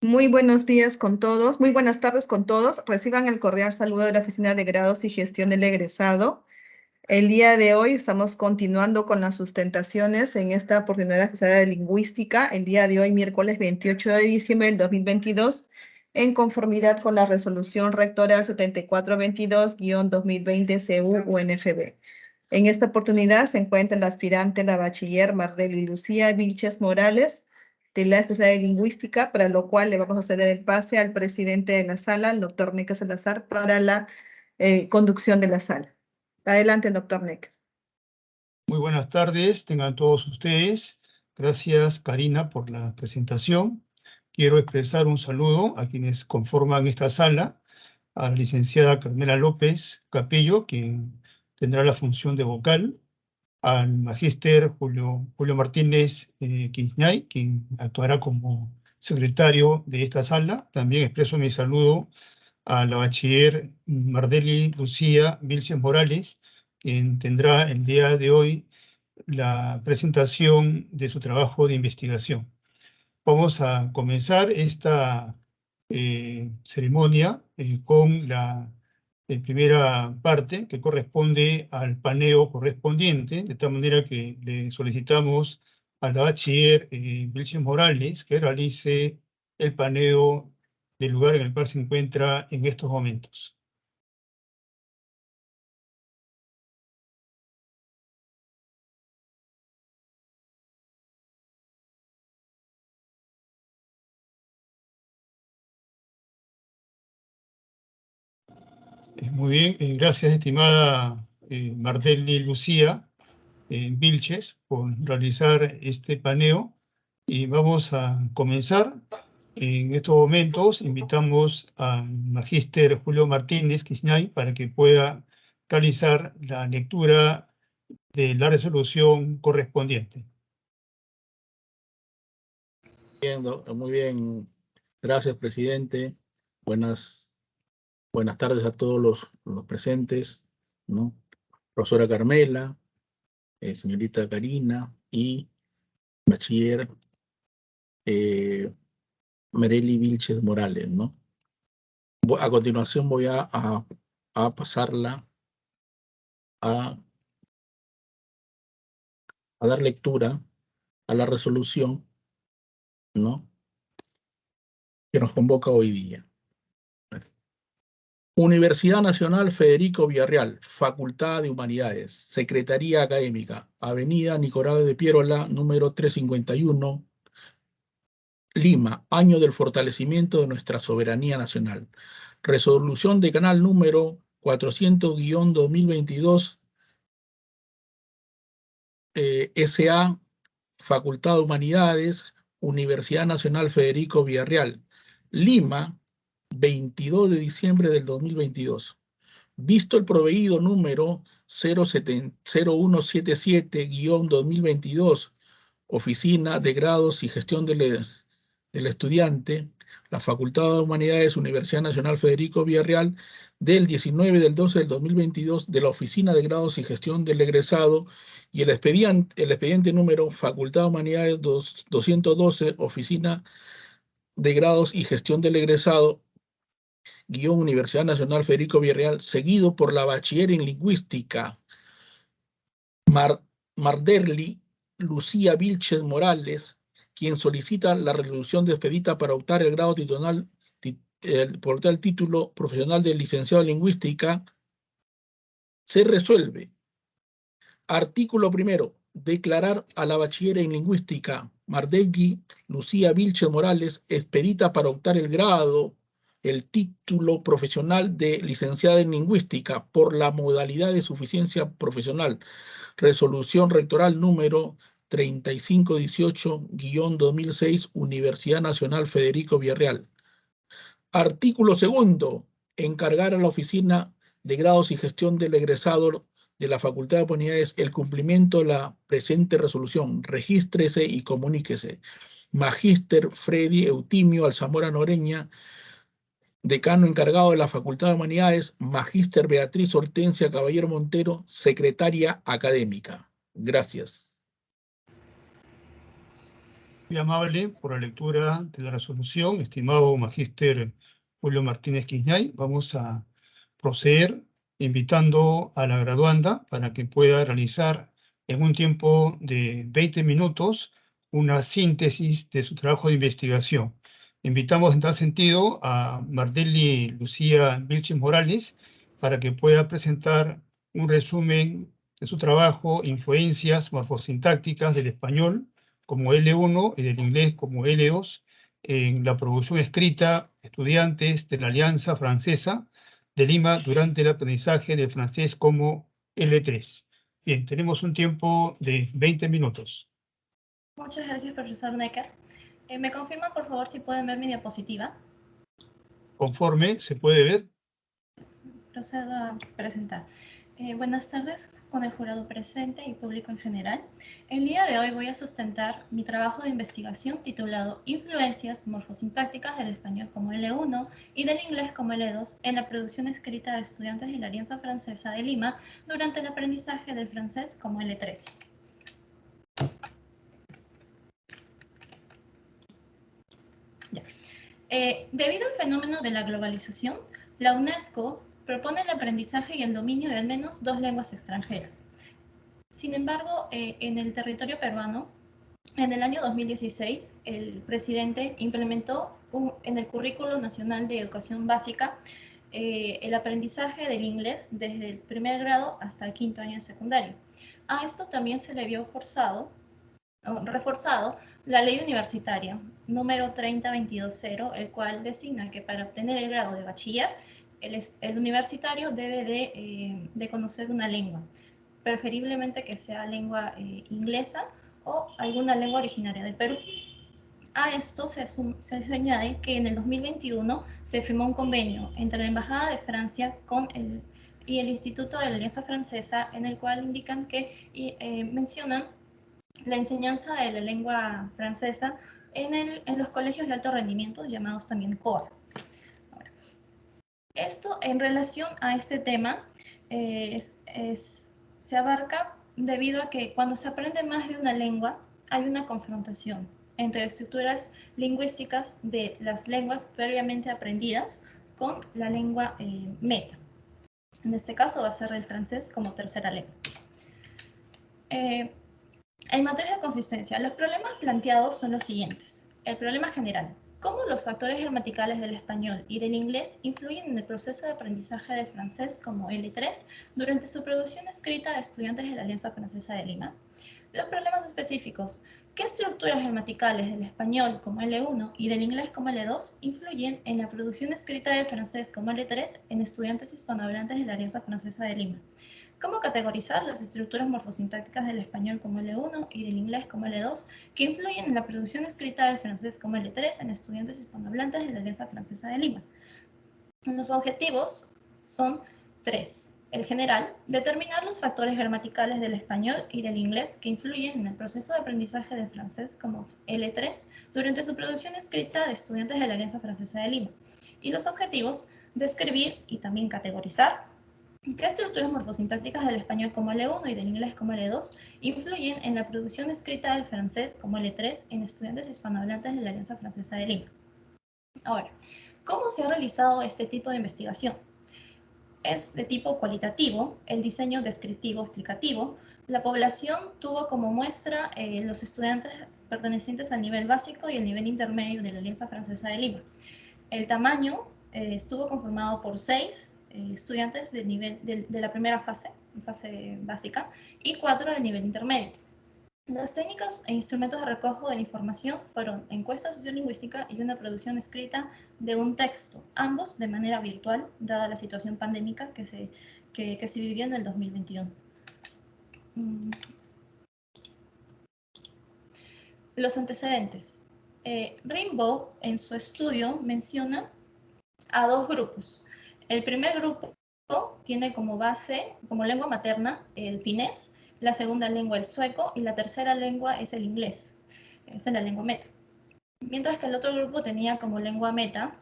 Muy buenos días con todos, muy buenas tardes con todos. Reciban el cordial saludo de la Oficina de Grados y Gestión del Egresado. El día de hoy estamos continuando con las sustentaciones en esta oportunidad especial de lingüística. El día de hoy, miércoles 28 de diciembre del 2022, en conformidad con la resolución rectoral 7422-2020 CU-UNFB. En esta oportunidad se encuentra la aspirante, la bachiller Mardeli Lucía Vilches Morales, de la especialidad de lingüística, para lo cual le vamos a ceder el pase al presidente de la sala, el doctor Neca Salazar, para la conducción de la sala. Adelante, doctor Neca. Muy buenas tardes, tengan todos ustedes. Gracias, Karina, por la presentación. Quiero expresar un saludo a quienes conforman esta sala, a la licenciada Carmela López Capello, quien tendrá la función de vocal, al magíster Julio Martínez Quisñay, quien actuará como secretario de esta sala. También expreso mi saludo a la bachiller Mardeli Lucía Vilches Morales, quien tendrá el día de hoy la presentación de su trabajo de investigación. Vamos a comenzar esta ceremonia con la primera parte, que corresponde al paneo correspondiente, de tal manera que le solicitamos a la bachiller Vilches Morales que realice el paneo del lugar en el cual se encuentra en estos momentos. Muy bien, gracias, estimada Mardeli Lucía Vilches, por realizar este paneo. Y vamos a comenzar. En estos momentos invitamos al magíster Julio Martínez Quisñay para que pueda realizar la lectura de la resolución correspondiente. Muy bien, gracias, presidente. Buenas tardes a todos los presentes, ¿no? Profesora Carmela, señorita Karina y bachiller Merely Vilches Morales, ¿no? A continuación voy a pasarla a dar lectura a la resolución, ¿no?, que nos convoca hoy día. Universidad Nacional Federico Villarreal, Facultad de Humanidades, Secretaría Académica, Avenida Nicolás de Piérola, número 351, Lima, año del fortalecimiento de nuestra soberanía nacional. Resolución de canal número 400-2022, SA, Facultad de Humanidades, Universidad Nacional Federico Villarreal, Lima, 22 de diciembre del 2022. Visto el proveído número 0177-2022, Oficina de Grados y Gestión del Estudiante, la Facultad de Humanidades, Universidad Nacional Federico Villarreal, del 19 del 12 del 2022, de la Oficina de Grados y Gestión del Egresado, y el expediente número Facultad de Humanidades 212, Oficina de Grados y Gestión del Egresado, Universidad Nacional Federico Villarreal, seguido por la bachiller en lingüística Marderli Lucía Vilches Morales, quien solicita la resolución de expedita para optar el grado titular, por el título profesional de licenciado en lingüística. Se resuelve. Artículo primero. Declarar a la bachiller en lingüística Marderli Lucía Vilches Morales expedita para optar el título profesional de licenciada en lingüística por la modalidad de suficiencia profesional. Resolución rectoral número 3518-2006, Universidad Nacional Federico Villarreal. Artículo segundo. Encargar a la Oficina de Grados y Gestión del Egresado de la Facultad de Humanidades el cumplimiento de la presente resolución. Regístrese y comuníquese. Magíster Freddy Eutimio Alzamora Noreña, decano encargado de la Facultad de Humanidades. Magíster Beatriz Hortensia Caballero Montero, secretaria académica. Gracias. Muy amable por la lectura de la resolución, estimado magíster Julio Martínez Quiñay. Vamos a proceder invitando a la graduanda para que pueda realizar en un tiempo de 20 minutos una síntesis de su trabajo de investigación. Invitamos en tal sentido a Mardeli Lucía Vilches Morales para que pueda presentar un resumen de su trabajo, influencias morfosintácticas del español como L1 y del inglés como L2 en la producción escrita estudiantes de la Alianza Francesa de Lima durante el aprendizaje del francés como L3. Bien, tenemos un tiempo de 20 minutos. Muchas gracias, profesor Necker. ¿Me confirman, por favor, si pueden ver mi diapositiva? Conforme se puede ver. Procedo a presentar. Buenas tardes con el jurado presente y público en general. El día de hoy voy a sustentar mi trabajo de investigación titulado Influencias morfosintácticas del español como L1 y del inglés como L2 en la producción escrita de estudiantes de la Alianza Francesa de Lima durante el aprendizaje del francés como L3. Debido al fenómeno de la globalización, la UNESCO propone el aprendizaje y el dominio de al menos 2 lenguas extranjeras. Sin embargo, en el territorio peruano, en el año 2016, el presidente implementó en el Currículo Nacional de Educación Básica el aprendizaje del inglés desde el primer grado hasta el 5º año de secundaria. A esto también se le vio reforzado la ley universitaria número 30220, el cual designa que para obtener el grado de bachiller, el universitario debe de conocer una lengua, preferiblemente que sea lengua inglesa o alguna lengua originaria del Perú. A esto se añade que en el 2021 se firmó un convenio entre la Embajada de Francia y el Instituto de la Alianza Francesa, en el cual indican que mencionan la enseñanza de la lengua francesa en los colegios de alto rendimiento, llamados también COA. Ahora, esto en relación a este tema se abarca debido a que cuando se aprende más de una lengua hay una confrontación entre estructuras lingüísticas de las lenguas previamente aprendidas con la lengua meta. En este caso va a ser el francés como tercera lengua. En materia de consistencia, los problemas planteados son los siguientes. El problema general: ¿cómo los factores gramaticales del español y del inglés influyen en el proceso de aprendizaje del francés como L3 durante su producción escrita de estudiantes de la Alianza Francesa de Lima? Los problemas específicos: ¿qué estructuras gramaticales del español como L1 y del inglés como L2 influyen en la producción escrita del francés como L3 en estudiantes hispanohablantes de la Alianza Francesa de Lima? ¿Cómo categorizar las estructuras morfosintácticas del español como L1 y del inglés como L2 que influyen en la producción escrita del francés como L3 en estudiantes hispanohablantes de la Alianza Francesa de Lima? Los objetivos son 3. El general: determinar los factores gramaticales del español y del inglés que influyen en el proceso de aprendizaje del francés como L3 durante su producción escrita de estudiantes de la Alianza Francesa de Lima. Y los objetivos: describir y también categorizar ¿qué estructuras morfosintácticas del español como L1 y del inglés como L2 influyen en la producción escrita del francés como L3 en estudiantes hispanohablantes de la Alianza Francesa de Lima? Ahora, ¿cómo se ha realizado este tipo de investigación? Es de tipo cualitativo, el diseño descriptivo explicativo. La población tuvo como muestra los estudiantes pertenecientes al nivel básico y el nivel intermedio de la Alianza Francesa de Lima. El tamaño estuvo conformado por 6 estudiantes de la primera fase básica, y 4 del nivel intermedio. Las técnicas e instrumentos de recojo de la información fueron encuesta sociolingüística y una producción escrita de un texto, ambos de manera virtual, dada la situación pandémica que se vivió en el 2021. Los antecedentes. Rimbaud, en su estudio, menciona a 2 grupos. El primer grupo tiene como base, como lengua materna, el finés, la segunda lengua el sueco y la tercera lengua es el inglés. Esa es la lengua meta. Mientras que el otro grupo tenía como lengua materna,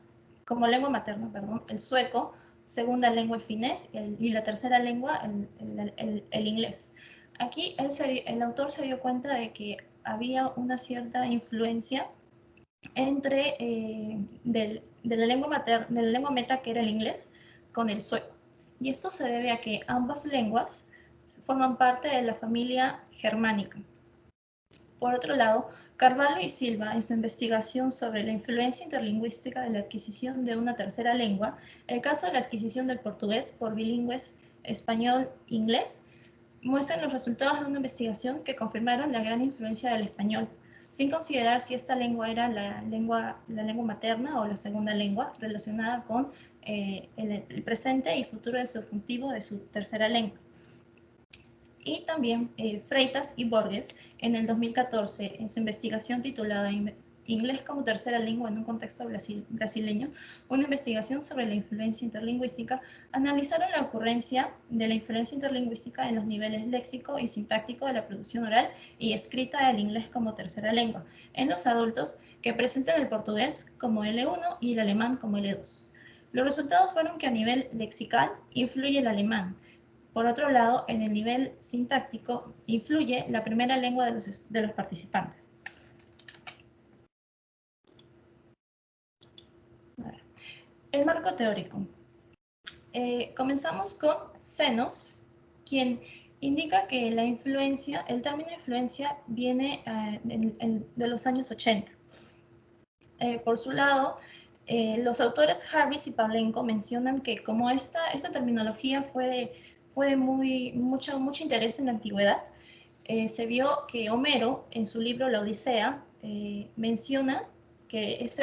el sueco, segunda lengua el finés y la tercera lengua el inglés. Aquí el autor se dio cuenta de que había una cierta influencia entre de la lengua meta, que era el inglés, con el sueco. Y esto se debe a que ambas lenguas forman parte de la familia germánica. Por otro lado, Carvalho y Silva, en su investigación sobre la influencia interlingüística de la adquisición de una tercera lengua, el caso de la adquisición del portugués por bilingües español-inglés, muestran los resultados de una investigación que confirmaron la gran influencia del español, sin considerar si esta lengua era la lengua materna o la segunda lengua relacionada con el presente y futuro del subjuntivo de su tercera lengua. Y también Freitas y Borges, en el 2014, en su investigación titulada Inglés como tercera lengua en un contexto brasileño, una investigación sobre la influencia interlingüística, analizaron la ocurrencia de la influencia interlingüística en los niveles léxico y sintáctico de la producción oral y escrita del inglés como tercera lengua, en los adultos que presentan el portugués como L1 y el alemán como L2. Los resultados fueron que a nivel lexical influye el alemán. Por otro lado, en el nivel sintáctico influye la primera lengua de los participantes. El marco teórico. Comenzamos con Zenos, quien indica que la influencia, el término influencia viene de los años 80. Por su lado, los autores Harris y Pavlenko mencionan que como esta terminología fue de mucho interés en la antigüedad, se vio que Homero, en su libro La Odisea, menciona que este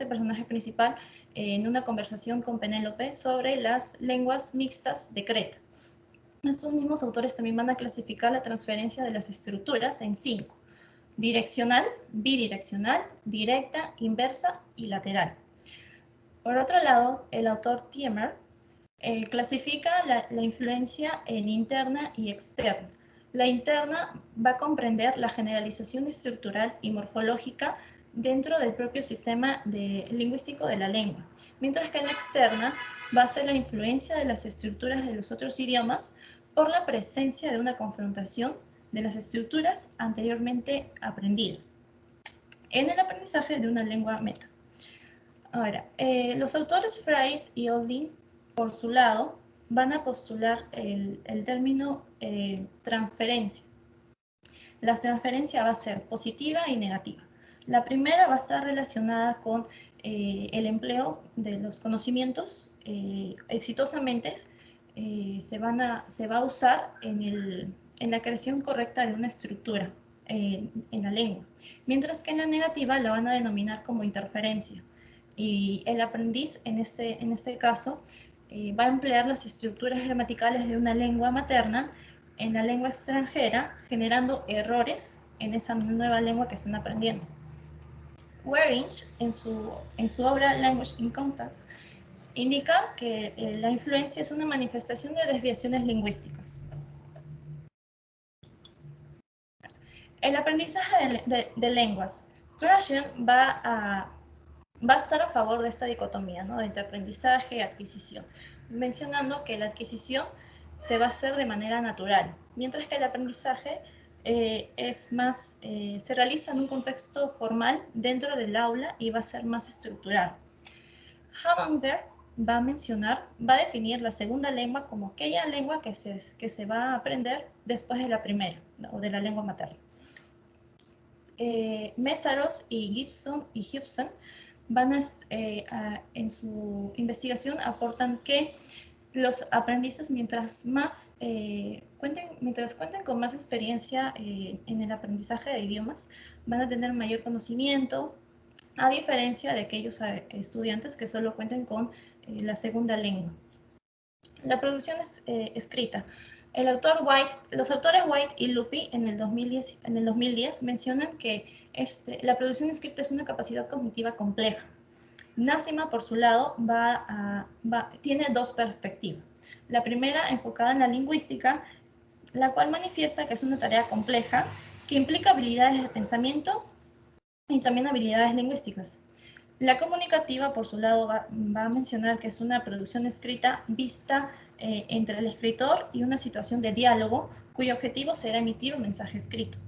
personaje principal, en una conversación con Penélope sobre las lenguas mixtas de Creta. Estos mismos autores también van a clasificar la transferencia de las estructuras en 5. Direccional, bidireccional, directa, inversa y lateral. Por otro lado, el autor Thiemer clasifica la influencia en interna y externa. La interna va a comprender la generalización estructural y morfológica dentro del propio sistema lingüístico de la lengua, mientras que la externa va a ser la influencia de las estructuras de los otros idiomas por la presencia de una confrontación de las estructuras anteriormente aprendidas en el aprendizaje de una lengua meta. Ahora, los autores Fries y Oldin, por su lado, van a postular el término transferencia. La transferencia va a ser positiva y negativa. La primera va a estar relacionada con el empleo de los conocimientos exitosamente. Se va a usar en la creación correcta de una estructura en la lengua, mientras que en la negativa la van a denominar como interferencia. Y el aprendiz, en este caso, va a emplear las estructuras gramaticales de una lengua materna en la lengua extranjera, generando errores en esa nueva lengua que están aprendiendo. Waring, en su obra Language in Contact, indica que la influencia es una manifestación de desviaciones lingüísticas. El aprendizaje de lenguas. Krashen va a estar a favor de esta dicotomía, ¿no? Entre aprendizaje y adquisición, mencionando que la adquisición se va a hacer de manera natural, mientras que el aprendizaje se realiza en un contexto formal dentro del aula y va a ser más estructurado. Havenberg va a definir la segunda lengua como aquella lengua que se va a aprender después de la primera, o de la lengua materna. Mésaros y Gibson en su investigación aportan que los aprendices, mientras cuenten con más experiencia en el aprendizaje de idiomas, van a tener mayor conocimiento, a diferencia de aquellos estudiantes que solo cuenten con la segunda lengua. La producción escrita. Los autores White y Lupi en el 2010 mencionan que la producción escrita es una capacidad cognitiva compleja. Nassima, por su lado, tiene dos perspectivas. La primera, enfocada en la lingüística, la cual manifiesta que es una tarea compleja que implica habilidades de pensamiento y también habilidades lingüísticas. La comunicativa, por su lado, va a mencionar que es una producción escrita vista entre el escritor y una situación de diálogo, cuyo objetivo será emitir un mensaje escrito.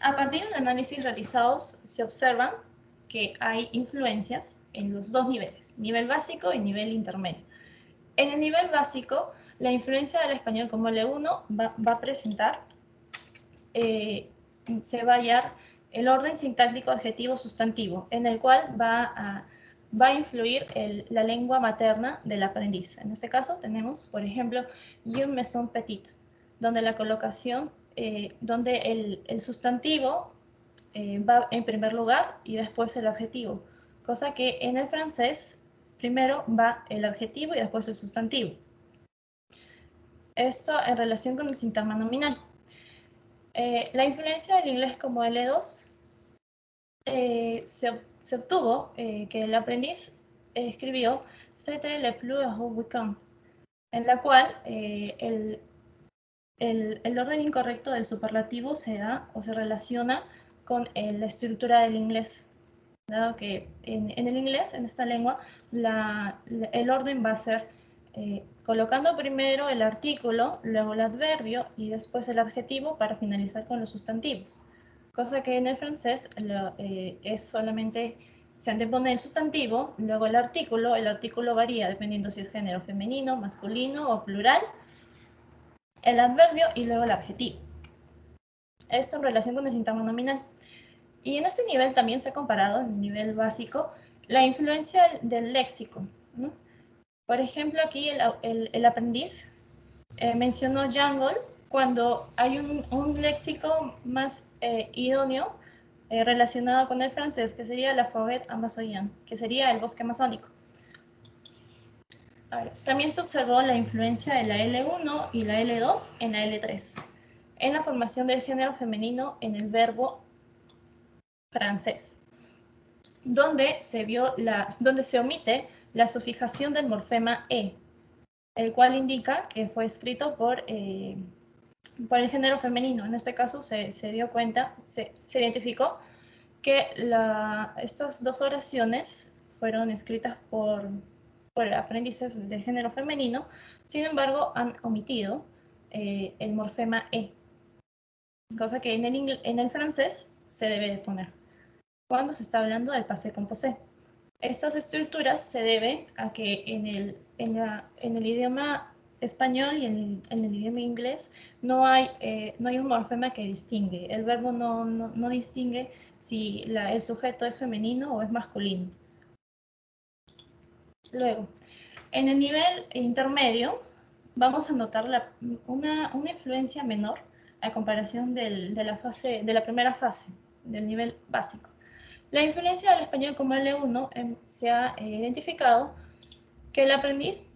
A partir del análisis realizados, se observan que hay influencias en los dos niveles, nivel básico y nivel intermedio. En el nivel básico, la influencia del español como L1 va a presentar, se va a hallar el orden sintáctico adjetivo-sustantivo, en el cual va a influir la lengua materna del aprendiz. En este caso tenemos, por ejemplo, une maison petite, donde la colocación, donde el sustantivo va en primer lugar y después el adjetivo, cosa que en el francés primero va el adjetivo y después el sustantivo. Esto en relación con el sintagma nominal. La influencia del inglés como L2 se obtuvo que el aprendiz escribió «C'était le plus heureux week-end», en la cual el orden incorrecto del superlativo se da o se relaciona con la estructura del inglés, dado que en el inglés, en esta lengua, el orden va a ser colocando primero el artículo, luego el adverbio y después el adjetivo para finalizar con los sustantivos. Cosa que en el francés es solamente, se antepone el sustantivo, luego el artículo varía dependiendo si es género femenino, masculino o plural, el adverbio y luego el adjetivo. Esto en relación con el sintagma nominal. Y en este nivel también se ha comparado, en el nivel básico, la influencia del léxico, ¿no? Por ejemplo, aquí el aprendiz mencionó jungle cuando hay un léxico más idóneo relacionado con el francés, que sería la forêt amazonienne, que sería el bosque amazónico. También se observó la influencia de la L1 y la L2 en la L3, en la formación del género femenino en el verbo francés, donde se omite la sufijación del morfema E, el cual indica que fue escrito por el género femenino. En este caso se dio cuenta, se identificó que estas dos oraciones fueron escritas por aprendices del género femenino, sin embargo han omitido el morfema E, cosa que en el francés se debe de poner cuando se está hablando del passé composé. Estas estructuras se deben a que en el idioma español y en el idioma inglés no hay un morfema que distingue. El verbo no distingue si el sujeto es femenino o es masculino. Luego, en el nivel intermedio vamos a notar una influencia menor a comparación de la primera fase, del nivel básico. La influencia del español como L1 se ha identificado que el aprendiz,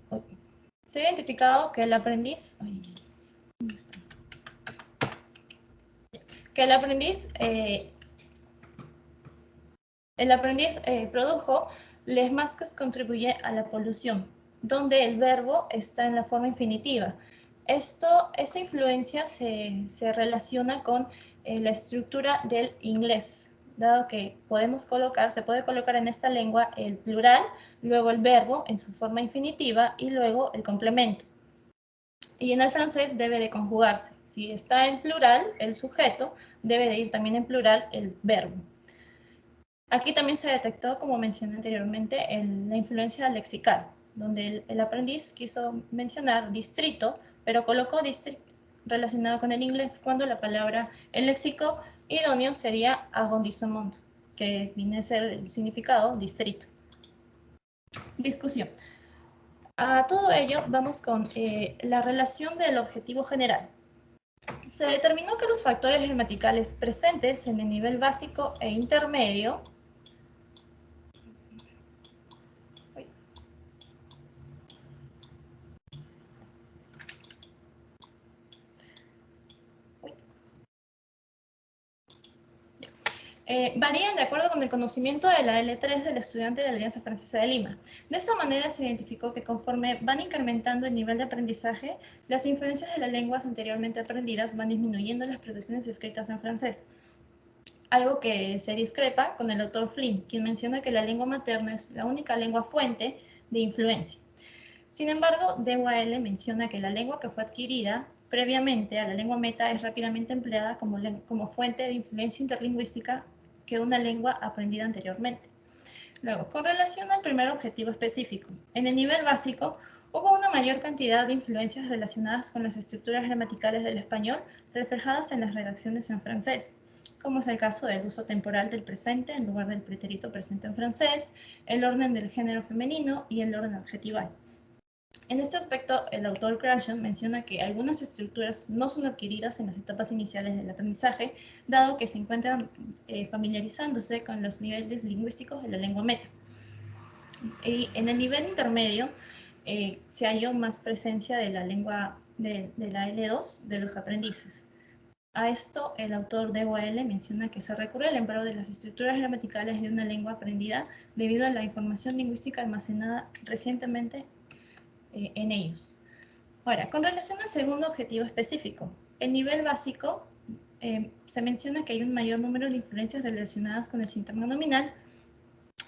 produjo les masques contribuye a la polución, donde el verbo está en la forma infinitiva. Esta influencia se relaciona con la estructura del inglés, dado que se puede colocar en esta lengua el plural, luego el verbo en su forma infinitiva y luego el complemento. Y en el francés debe de conjugarse. Si está en plural el sujeto, debe de ir también en plural el verbo. Aquí también se detectó, como mencioné anteriormente, la influencia lexical, donde el aprendiz quiso mencionar distrito, pero colocó district relacionado con el inglés, cuando la palabra, el léxico idóneo sería arrondissement, que viene a ser el significado distrito. Discusión. A todo ello vamos con la relación del objetivo general. Se determinó que los factores gramaticales presentes en el nivel básico e intermedio varían de acuerdo con el conocimiento de la L3 del estudiante de la Alianza Francesa de Lima. De esta manera se identificó que conforme van incrementando el nivel de aprendizaje, las influencias de las lenguas anteriormente aprendidas van disminuyendo las producciones escritas en francés. Algo que se discrepa con el autor Flynn, quien menciona que la lengua materna es la única lengua fuente de influencia. Sin embargo, DeWaele menciona que la lengua que fue adquirida Previamente a la lengua meta es rápidamente empleada como fuente de influencia interlingüística que una lengua aprendida anteriormente. Luego, con relación al primer objetivo específico, en el nivel básico hubo una mayor cantidad de influencias relacionadas con las estructuras gramaticales del español reflejadas en las redacciones en francés, como es el caso del uso temporal del presente en lugar del pretérito presente en francés, el orden del género femenino y el orden adjetival. En este aspecto, el autor Gratian menciona que algunas estructuras no son adquiridas en las etapas iniciales del aprendizaje, dado que se encuentran familiarizándose con los niveles lingüísticos de la lengua meta. Y en el nivel intermedio se halló más presencia de la lengua de la L2 de los aprendices. A esto, el autor de OAL menciona que se recurre al empleo de las estructuras gramaticales de una lengua aprendida debido a la información lingüística almacenada recientemente en ellos. Ahora, con relación al segundo objetivo específico, el nivel básico se menciona que hay un mayor número de influencias relacionadas con el sintagma nominal,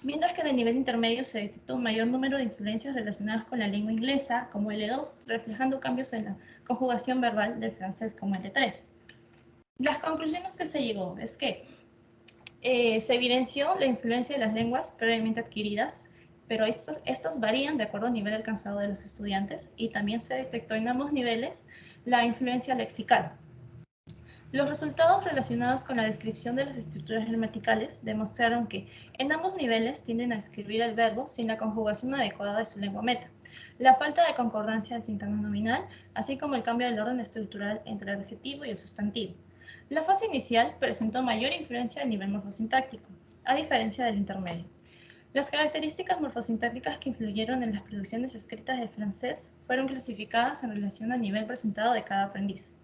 mientras que en el nivel intermedio se detectó un mayor número de influencias relacionadas con la lengua inglesa, como L2, reflejando cambios en la conjugación verbal del francés como L3. Las conclusiones que se llegó es que se evidenció la influencia de las lenguas previamente adquiridas, pero estas varían de acuerdo al nivel alcanzado de los estudiantes, y también se detectó en ambos niveles la influencia lexical. Los resultados relacionados con la descripción de las estructuras gramaticales demostraron que en ambos niveles tienden a escribir el verbo sin la conjugación adecuada de su lengua meta, la falta de concordancia del sintagma nominal, así como el cambio del orden estructural entre el adjetivo y el sustantivo. La fase inicial presentó mayor influencia del nivel morfosintáctico, a diferencia del intermedio. Las características morfosintácticas que influyeron en las producciones escritas del francés fueron clasificadas en relación al nivel presentado de cada aprendiz,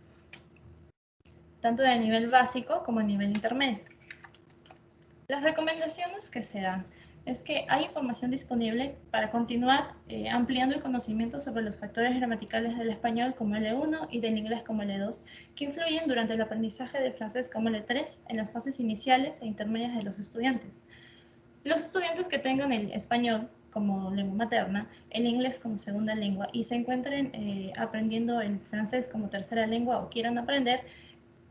tanto de nivel básico como a nivel intermedio. Las recomendaciones que se dan es que hay información disponible para continuar ampliando el conocimiento sobre los factores gramaticales del español como L1 y del inglés como L2, que influyen durante el aprendizaje del francés como L3 en las fases iniciales e intermedias de los estudiantes. Los estudiantes que tengan el español como lengua materna, el inglés como segunda lengua y se encuentren aprendiendo el francés como tercera lengua o quieran aprender,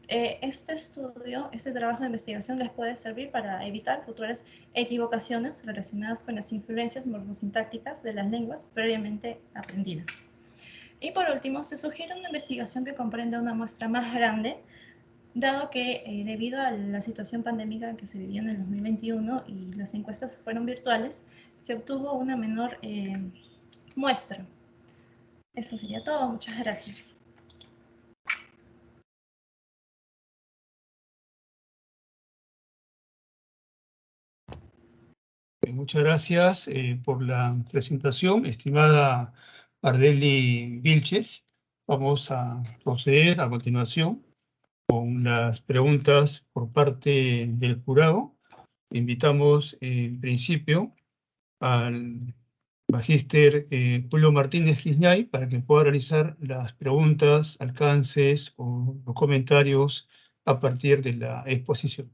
este trabajo de investigación les puede servir para evitar futuras equivocaciones relacionadas con las influencias morfosintácticas de las lenguas previamente aprendidas. Y por último, se sugiere una investigación que comprenda una muestra más grande, dado que debido a la situación pandémica que se vivió en el 2021 y las encuestas fueron virtuales, se obtuvo una menor muestra. Eso sería todo. Muchas gracias. Muchas gracias por la presentación, estimada Ardeli Vilches. Vamos a proceder a continuación con las preguntas por parte del jurado. Invitamos en principio al magíster Julio Martínez Quisñay para que pueda realizar las preguntas, alcances o los comentarios a partir de la exposición.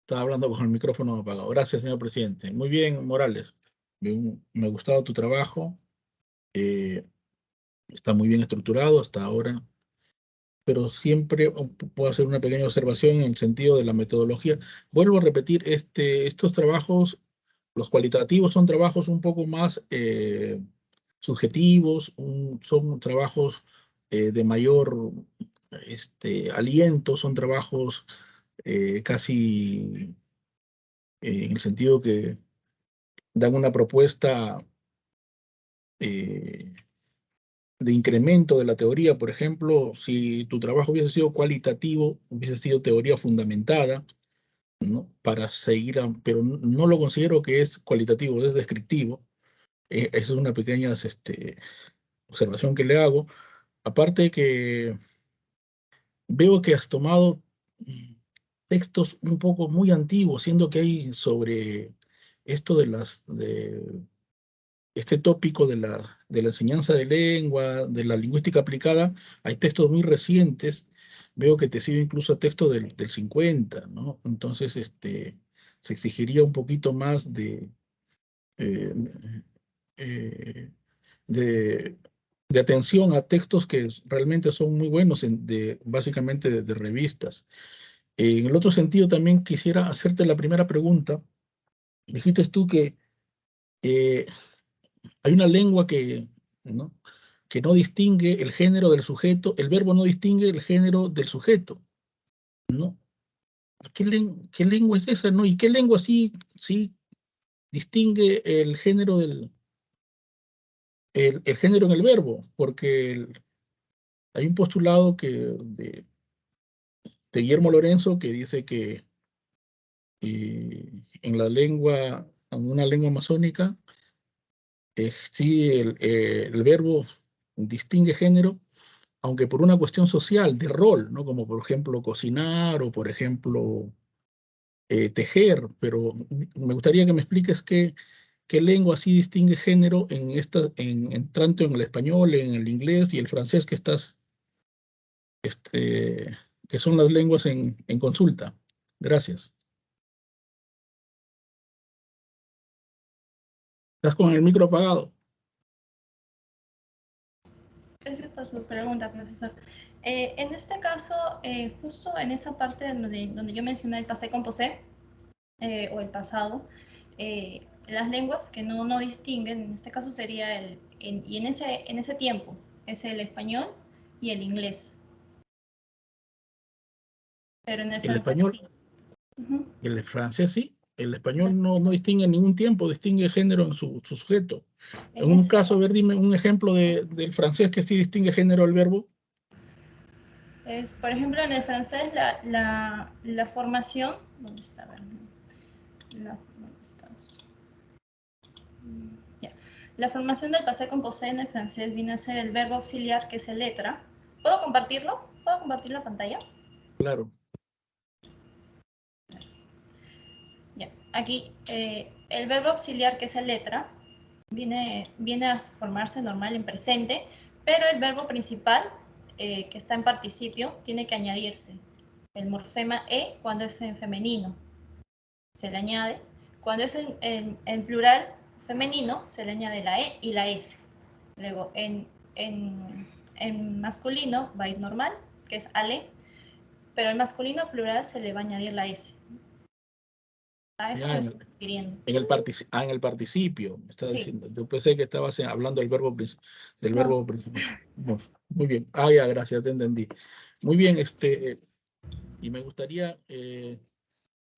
Estaba hablando con el micrófono apagado. Gracias, señor presidente. Muy bien, Morales. Me ha gustado tu trabajo. Está muy bien estructurado hasta ahora, pero siempre puedo hacer una pequeña observación en el sentido de la metodología. Vuelvo a repetir, estos trabajos, los cualitativos, son trabajos un poco más subjetivos, son trabajos de mayor aliento, son trabajos casi en el sentido que dan una propuesta de incremento de la teoría. Por ejemplo, si tu trabajo hubiese sido cualitativo, hubiese sido teoría fundamentada, ¿no? Para seguir, pero no lo considero que es cualitativo, es descriptivo. Esa es una pequeña observación que le hago. Aparte que veo que has tomado textos un poco muy antiguos, siendo que hay sobre esto de este tópico de la enseñanza de lengua, de la lingüística aplicada, hay textos muy recientes. Veo que te sigue incluso textos del 50, ¿no? Entonces, se exigiría un poquito más de, eh, de atención a textos que realmente son muy buenos, básicamente de revistas. En el otro sentido, también quisiera hacerte la primera pregunta. Dijiste tú que hay una lengua ¿no? que no distingue el género del sujeto, el verbo no distingue el género del sujeto, ¿no? ¿Qué lengua es esa, no? ¿Y qué lengua sí distingue el género el género en el verbo? Porque hay un postulado de Guillermo Lorenzo que dice que en una lengua amazónica, sí el verbo distingue género, aunque por una cuestión social, de rol, ¿no? Como por ejemplo cocinar o por ejemplo tejer, pero me gustaría que me expliques qué lengua sí distingue género tanto en el español, en el inglés y el francés que son las lenguas en consulta. Gracias. ¿Estás con el micro apagado? Gracias por su pregunta, profesor. En este caso, justo en esa parte donde yo mencioné el passé composé, o el pasado, las lenguas que no distinguen, en este caso sería en ese tiempo, es el español y el inglés. Pero en el francés español, sí. Uh-huh. El francés sí. El español no distingue en ningún tiempo, distingue género en su sujeto. En un caso, a ver, dime un ejemplo del francés que sí distingue género al verbo. Por ejemplo, en el francés la formación, ¿dónde está? ¿Dónde estamos? Ya. La formación del passé composé en el francés viene a ser el verbo auxiliar, que es el letra. ¿Puedo compartirlo? ¿Puedo compartir la pantalla? Claro. Ya. Aquí, el verbo auxiliar, que es el letra, viene a formarse normal en presente, pero el verbo principal, que está en participio, tiene que añadirse el morfema E cuando es en femenino. Se le añade. Cuando es en plural femenino, se le añade la E y la S. Luego, en masculino va a ir normal, que es ale, pero en masculino plural se le va a añadir la S. A eso me estoy refiriendo. En el participio, me está diciendo. Sí. Yo pensé que estabas hablando del verbo principal. No, muy bien. Ya, gracias, te entendí. Muy bien, y me gustaría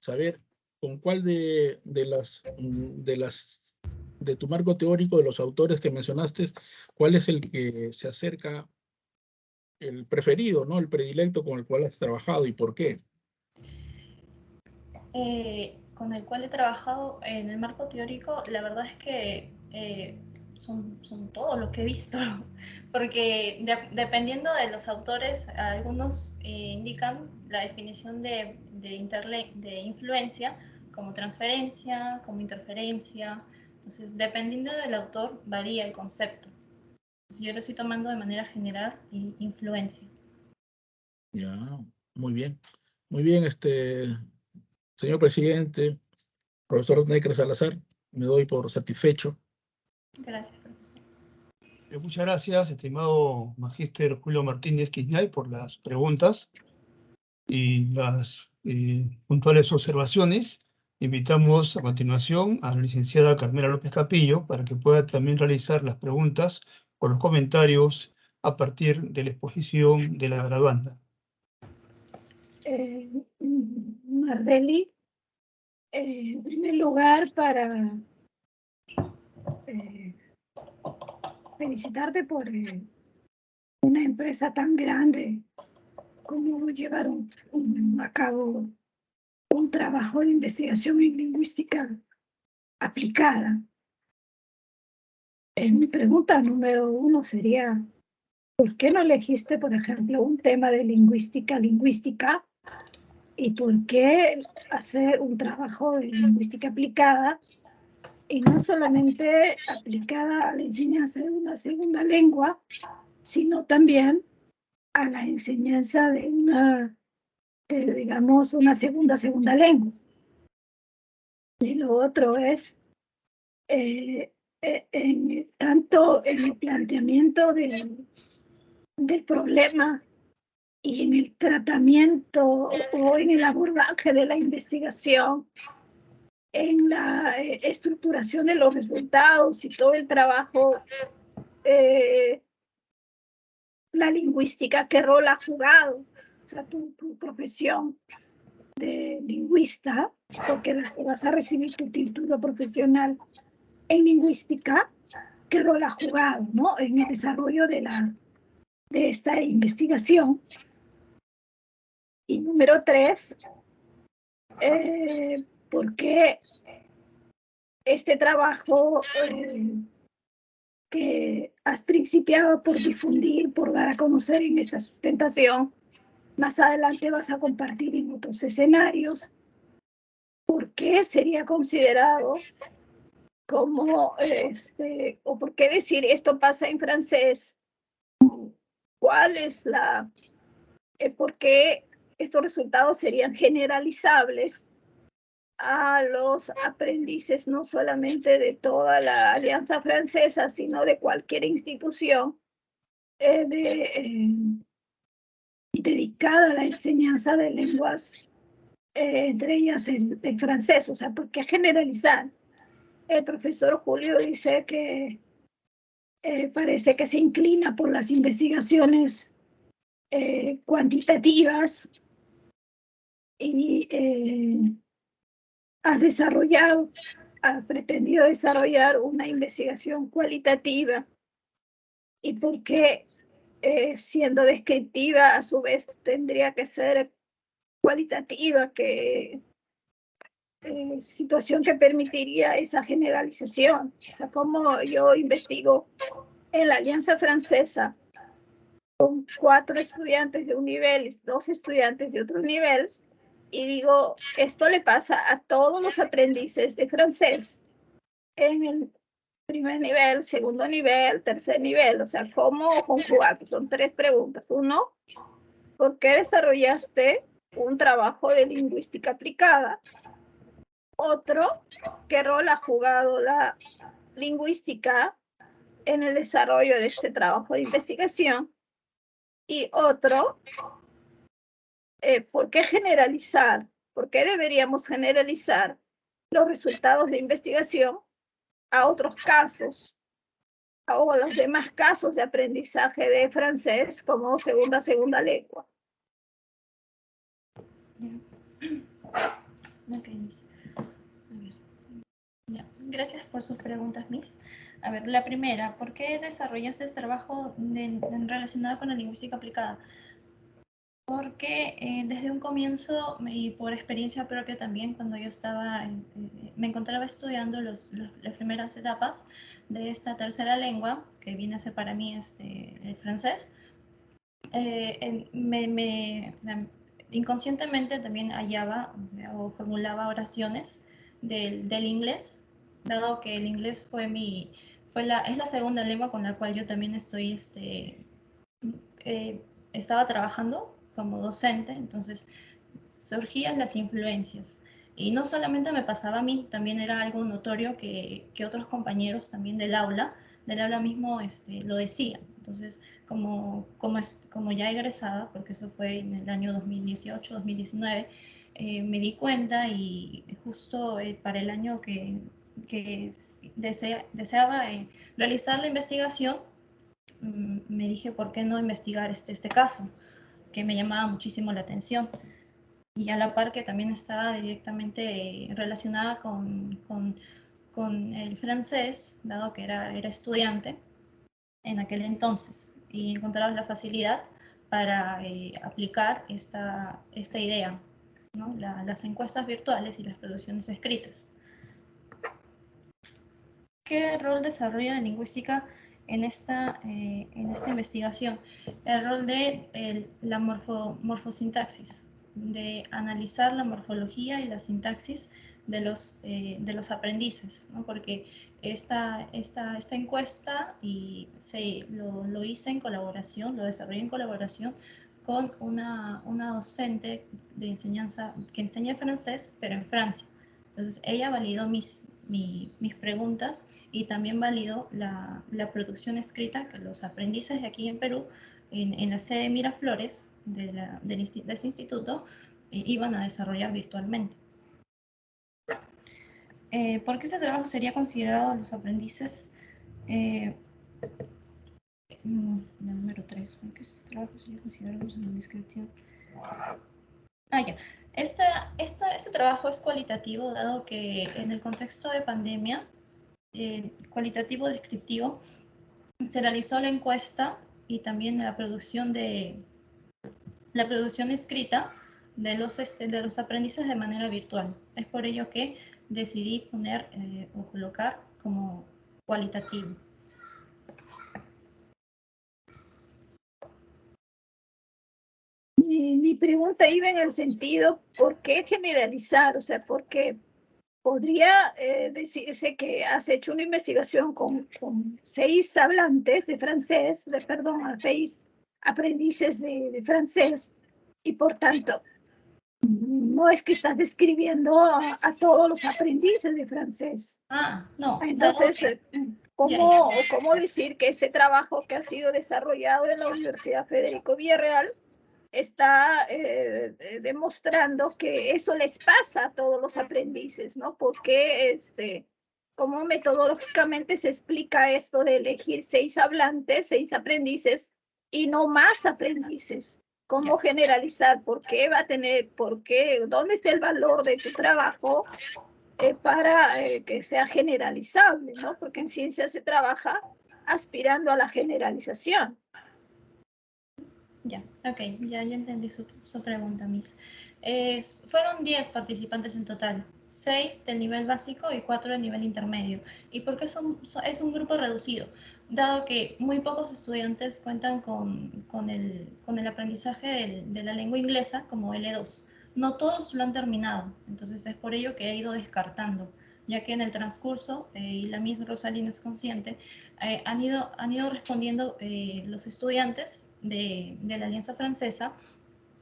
saber con cuál de tu marco teórico, de los autores que mencionaste, cuál es el que se acerca, el preferido, ¿no? El predilecto con el cual has trabajado y por qué. Con el cual he trabajado en el marco teórico, la verdad es que son todos los que he visto, porque dependiendo de los autores, algunos indican la definición de influencia como transferencia, como interferencia. Entonces, dependiendo del autor, varía el concepto. Entonces, yo lo estoy tomando de manera general, influencia. Ya, muy bien. Muy bien, señor presidente, profesor Necre Salazar, me doy por satisfecho. Gracias, profesor. Muchas gracias, estimado magíster Julio Martínez Quisñay, por las preguntas y las puntuales observaciones. Invitamos a continuación a la licenciada Carmela López Capillo para que pueda también realizar las preguntas o los comentarios a partir de la exposición de la graduanda. Mardeli, en primer lugar, para felicitarte por una empresa tan grande como llevaron a cabo un trabajo de investigación en lingüística aplicada. Mi pregunta número 1 sería, ¿por qué no elegiste, por ejemplo, un tema de lingüística y por qué hacer un trabajo de lingüística aplicada y no solamente aplicada a la enseñanza de una segunda lengua, sino también a la enseñanza de digamos, una segunda lengua? Y lo otro es, tanto en el planteamiento del problema y en el tratamiento o en el abordaje de la investigación, en la estructuración de los resultados y todo el trabajo, la lingüística, qué rol ha jugado, o sea, tu profesión de lingüista, porque vas a recibir tu título profesional en lingüística, qué rol ha jugado, ¿no?, en el desarrollo de esta investigación. Y número 3, ¿por qué este trabajo que has principiado por difundir, por dar a conocer en esta sustentación, más adelante vas a compartir en otros escenarios? ¿Por qué sería considerado como, o por qué decir esto pasa en francés? ¿Cuál es por qué estos resultados serían generalizables a los aprendices, no solamente de toda la Alianza Francesa, sino de cualquier institución dedicada a la enseñanza de lenguas, entre ellas el francés? O sea, ¿por qué generalizar? El profesor Julio dice que parece que se inclina por las investigaciones cuantitativas y has pretendido desarrollar una investigación cualitativa. ¿Y por qué, siendo descriptiva, a su vez tendría que ser cualitativa? Situación que permitiría esa generalización. O sea, como yo investigo en la Alianza Francesa con 4 estudiantes de un nivel y 2 estudiantes de otro nivel, y digo, esto le pasa a todos los aprendices de francés en el primer nivel, segundo nivel, tercer nivel. O sea, ¿cómo conjugar? Pues son 3 preguntas. 1, ¿por qué desarrollaste un trabajo de lingüística aplicada? Otro, ¿qué rol ha jugado la lingüística en el desarrollo de este trabajo de investigación? Y otro, ¿por qué generalizar? ¿Por qué deberíamos generalizar los resultados de investigación a otros casos o a los demás casos de aprendizaje de francés como segunda lengua? Okay. Ya. Gracias por sus preguntas, Miss. A ver, la primera, ¿por qué desarrollaste este trabajo relacionado con la lingüística aplicada? Porque desde un comienzo y por experiencia propia también, cuando yo me encontraba estudiando las primeras etapas de esta tercera lengua, que viene a ser para mí el francés, inconscientemente también hallaba o formulaba oraciones del inglés, dado que el inglés es la segunda lengua con la cual yo también estaba trabajando como docente. Entonces surgían las influencias. Y no solamente me pasaba a mí, también era algo notorio que otros compañeros también del aula mismo lo decían. Entonces, como ya egresada, porque eso fue en el año 2018, 2019, me di cuenta, y justo para el año que deseaba realizar la investigación, me dije, ¿por qué no investigar este caso? Que me llamaba muchísimo la atención. Y a la par que también estaba directamente relacionada con el francés, dado que era estudiante en aquel entonces, y encontraba la facilidad para aplicar esta idea, ¿no? Las encuestas virtuales y las producciones escritas. ¿Qué rol desarrolla la lingüística en esta investigación? El rol de la morfosintaxis, de analizar la morfología y la sintaxis de los aprendices, ¿no? Porque esta encuesta lo hice en colaboración, lo desarrollé en colaboración con una docente de enseñanza que enseña francés, pero en Francia. Entonces ella validó mis preguntas y también validó la producción escrita que los aprendices de aquí en Perú, en la sede Miraflores de este instituto, iban a desarrollar virtualmente. ¿Por qué ese trabajo sería considerado a los aprendices? La número 3, ¿por qué ese trabajo sería considerado en la descripción? Ya. Este trabajo es cualitativo, dado que en el contexto de pandemia, cualitativo descriptivo, se realizó la encuesta y también la producción escrita de los aprendices de manera virtual. Es por ello que decidí poner o colocar como cualitativo. Mi pregunta iba en el sentido, ¿por qué generalizar? O sea, porque podría decirse que has hecho una investigación con 6 hablantes de francés, perdón, 6 aprendices de francés, y por tanto, no es que estás describiendo a todos los aprendices de francés. No. Entonces, ¿cómo decir que ese trabajo que ha sido desarrollado en la Universidad Federico Villarreal está demostrando que eso les pasa a todos los aprendices, ¿no? Porque cómo metodológicamente se explica esto de elegir 6 hablantes, 6 aprendices y no más aprendices. ¿Cómo generalizar? ¿Por qué va a tener, dónde está el valor de tu trabajo para que sea generalizable, ¿no? Porque en ciencia se trabaja aspirando a la generalización. Ya, ok, ya entendí su pregunta, Miss. Fueron 10 participantes en total, 6 del nivel básico y 4 del nivel intermedio. ¿Y por qué es un grupo reducido? Dado que muy pocos estudiantes cuentan con el aprendizaje de la lengua inglesa como L2. No todos lo han terminado, entonces es por ello que he ido descartando, ya que en el transcurso, y la Miss Rosalina es consciente, han ido respondiendo los estudiantes de la Alianza Francesa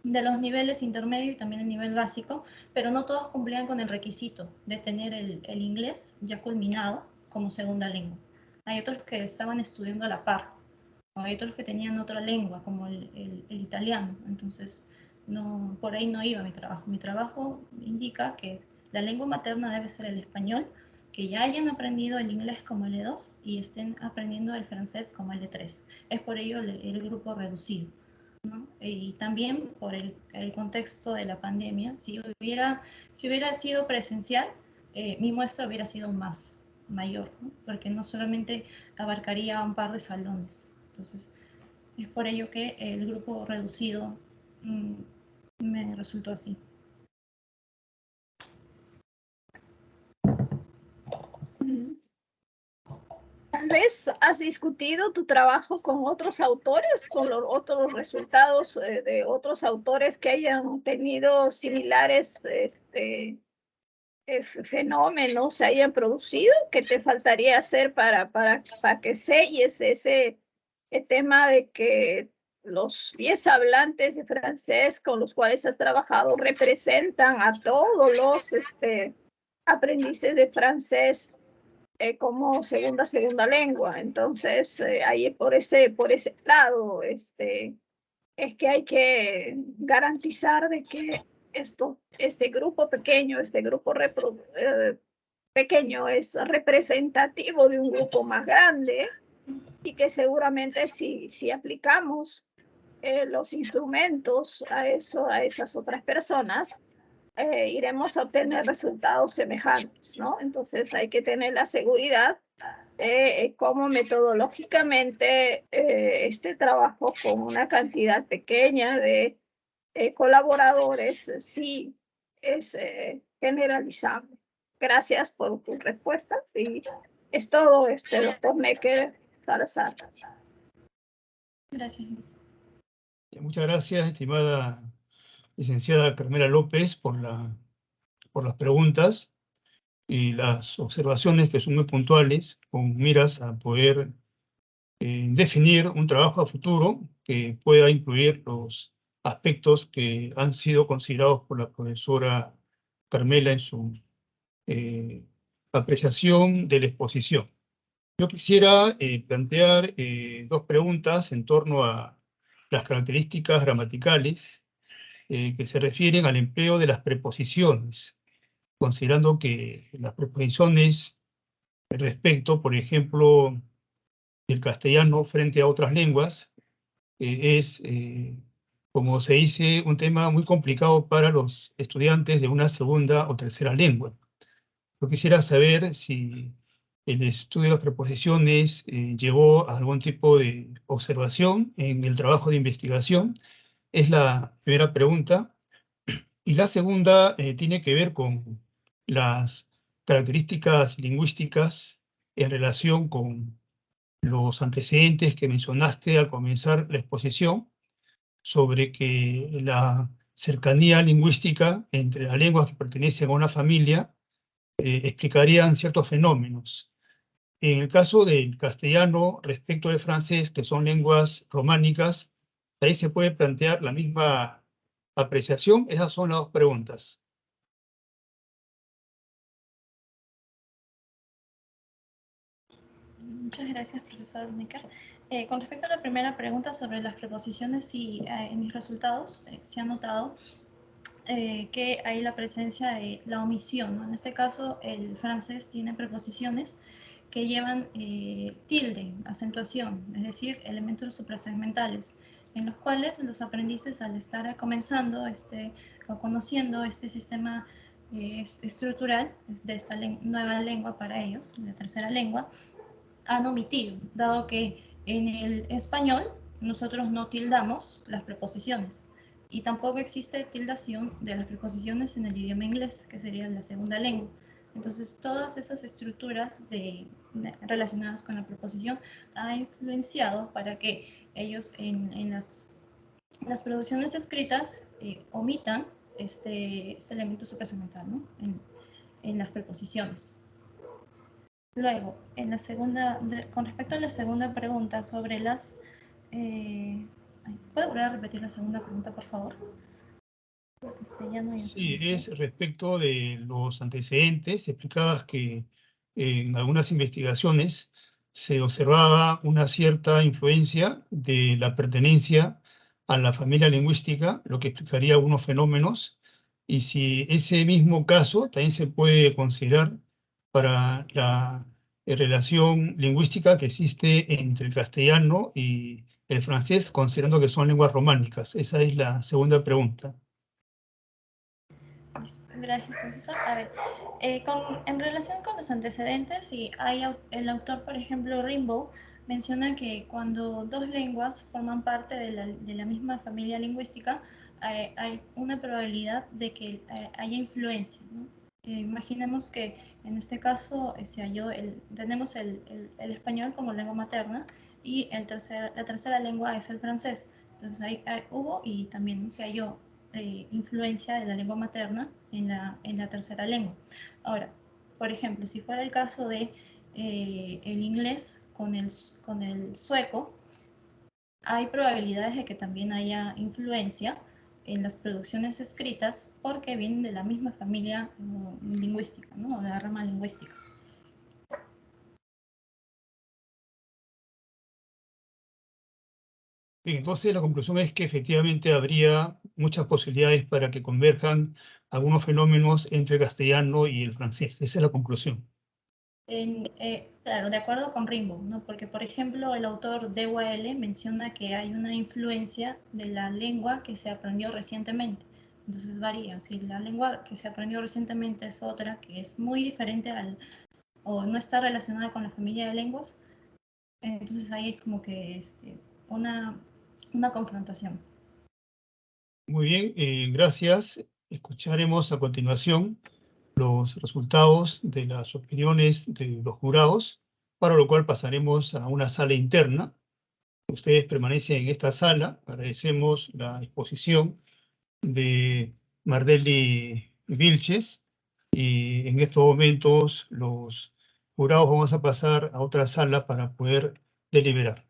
de los niveles intermedio y también el nivel básico, pero no todos cumplían con el requisito de tener el inglés ya culminado como segunda lengua. Hay otros que estaban estudiando a la par, o hay otros que tenían otra lengua, como el italiano. Entonces, no, por ahí no iba mi trabajo. Mi trabajo indica que la lengua materna debe ser el español, que ya hayan aprendido el inglés como L2 y estén aprendiendo el francés como L3. Es por ello el grupo reducido, ¿no? Y también por el contexto de la pandemia. Si hubiera sido presencial, mi muestra hubiera sido mayor, ¿no? Porque no solamente abarcaría un par de salones. Entonces, es por ello que el grupo reducido me resultó así. Tal vez has discutido tu trabajo con otros autores, con otros resultados de otros autores que hayan tenido similares fenómenos, se hayan producido. ¿Qué te faltaría hacer para que selles ese tema de que los 10 hablantes de francés con los cuales has trabajado representan a todos los aprendices de francés como segunda lengua? Entonces, ahí por ese lado, es que hay que garantizar de que este grupo pequeño, pequeño es representativo de un grupo más grande, y que seguramente si aplicamos los instrumentos a esas otras personas, iremos a obtener resultados semejantes, ¿no? Entonces hay que tener la seguridad de cómo metodológicamente este trabajo con una cantidad pequeña de colaboradores sí es generalizable. Gracias por tus respuestas y es todo, doctor Necker Salazar. Gracias, Miss. Muchas gracias, estimada licenciada Carmela López, por las preguntas y las observaciones que son muy puntuales, con miras a poder definir un trabajo a futuro que pueda incluir los aspectos que han sido considerados por la profesora Carmela en su apreciación de la exposición. Yo quisiera plantear dos preguntas en torno a las características gramaticales que se refieren al empleo de las preposiciones, considerando que las preposiciones respecto, por ejemplo, del castellano frente a otras lenguas, es, como se dice, un tema muy complicado para los estudiantes de una segunda o tercera lengua. Yo quisiera saber si el estudio de las preposiciones llevó a algún tipo de observación en el trabajo de investigación. Es la primera pregunta. Y la segunda tiene que ver con las características lingüísticas en relación con los antecedentes que mencionaste al comenzar la exposición sobre que la cercanía lingüística entre las lenguas que pertenecen a una familia explicarían ciertos fenómenos. En el caso del castellano respecto del francés, que son lenguas románicas, ahí se puede plantear la misma apreciación. Esas son las dos preguntas. Muchas gracias, profesor Necker. Con respecto a la primera pregunta sobre las preposiciones, sí, en mis resultados se ha notado que hay la presencia de la omisión, ¿no? En este caso, el francés tiene preposiciones que llevan tilde, acentuación, es decir, elementos suprasegmentales, en los cuales los aprendices, al estar comenzando o conociendo este sistema estructural de esta nueva lengua para ellos, la tercera lengua, han omitido, dado que en el español nosotros no tildamos las preposiciones y tampoco existe tildación de las preposiciones en el idioma inglés, que sería la segunda lengua. Entonces, todas esas estructuras relacionadas con la preposición han influenciado para que ellos en las producciones escritas omitan este elemento suprasegmental, ¿no? en las preposiciones. Luego, con respecto a la segunda pregunta sobre las... ¿puede volver a repetir la segunda pregunta, por favor? Sí, es respecto de los antecedentes. Explicabas que en algunas investigaciones se observaba una cierta influencia de la pertenencia a la familia lingüística, lo que explicaría algunos fenómenos, y si ese mismo caso también se puede considerar para la relación lingüística que existe entre el castellano y el francés, considerando que son lenguas románicas. Esa es la segunda pregunta. Gracias, profesor. A ver, en relación con los antecedentes, sí, el autor, por ejemplo, Rimbaud, menciona que cuando dos lenguas forman parte de la misma familia lingüística, hay una probabilidad de que haya influencia, ¿no? Imaginemos que en este caso tenemos el español como lengua materna y la tercera lengua es el francés. Entonces hubo y también se halló influencia de la lengua materna en la tercera lengua. Ahora, por ejemplo, si fuera el caso de el inglés con el sueco, hay probabilidades de que también haya influencia en las producciones escritas porque vienen de la misma familia lingüística, ¿no? O la rama lingüística. Bien, entonces la conclusión es que efectivamente habría muchas posibilidades para que converjan algunos fenómenos entre el castellano y el francés. Esa es la conclusión. Claro, de acuerdo con Rimbaud, ¿no? Porque, por ejemplo, el autor D.W.L. menciona que hay una influencia de la lengua que se aprendió recientemente. Entonces varía. Si la lengua que se aprendió recientemente es otra, que es muy diferente o no está relacionada con la familia de lenguas, entonces ahí es como que una confrontación. Muy bien, gracias. Escucharemos a continuación los resultados de las opiniones de los jurados, para lo cual pasaremos a una sala interna. Ustedes permanecen en esta sala. Agradecemos la exposición de Mardelli Vilches y en estos momentos los jurados vamos a pasar a otra sala para poder deliberar.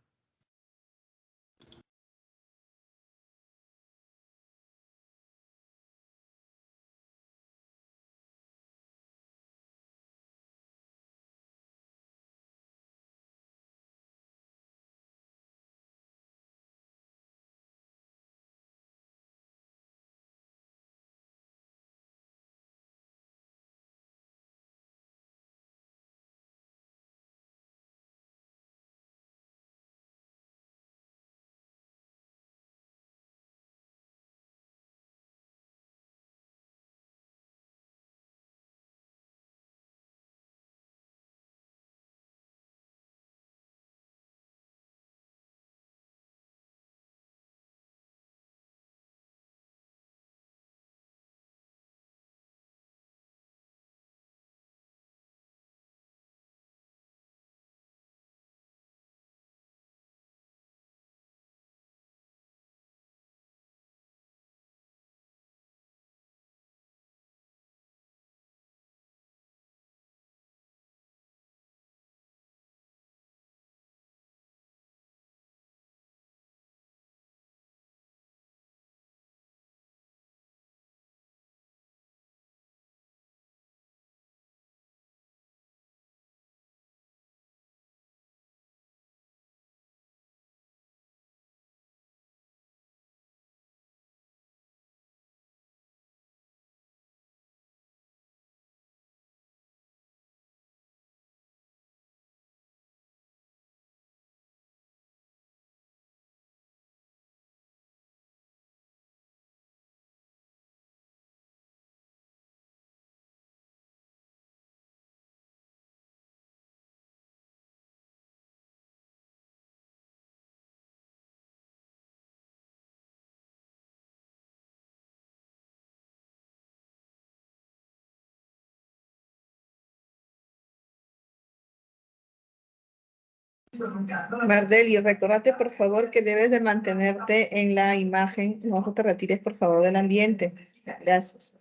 Mardeli, recordate por favor que debes de mantenerte en la imagen, no te retires por favor del ambiente. Gracias.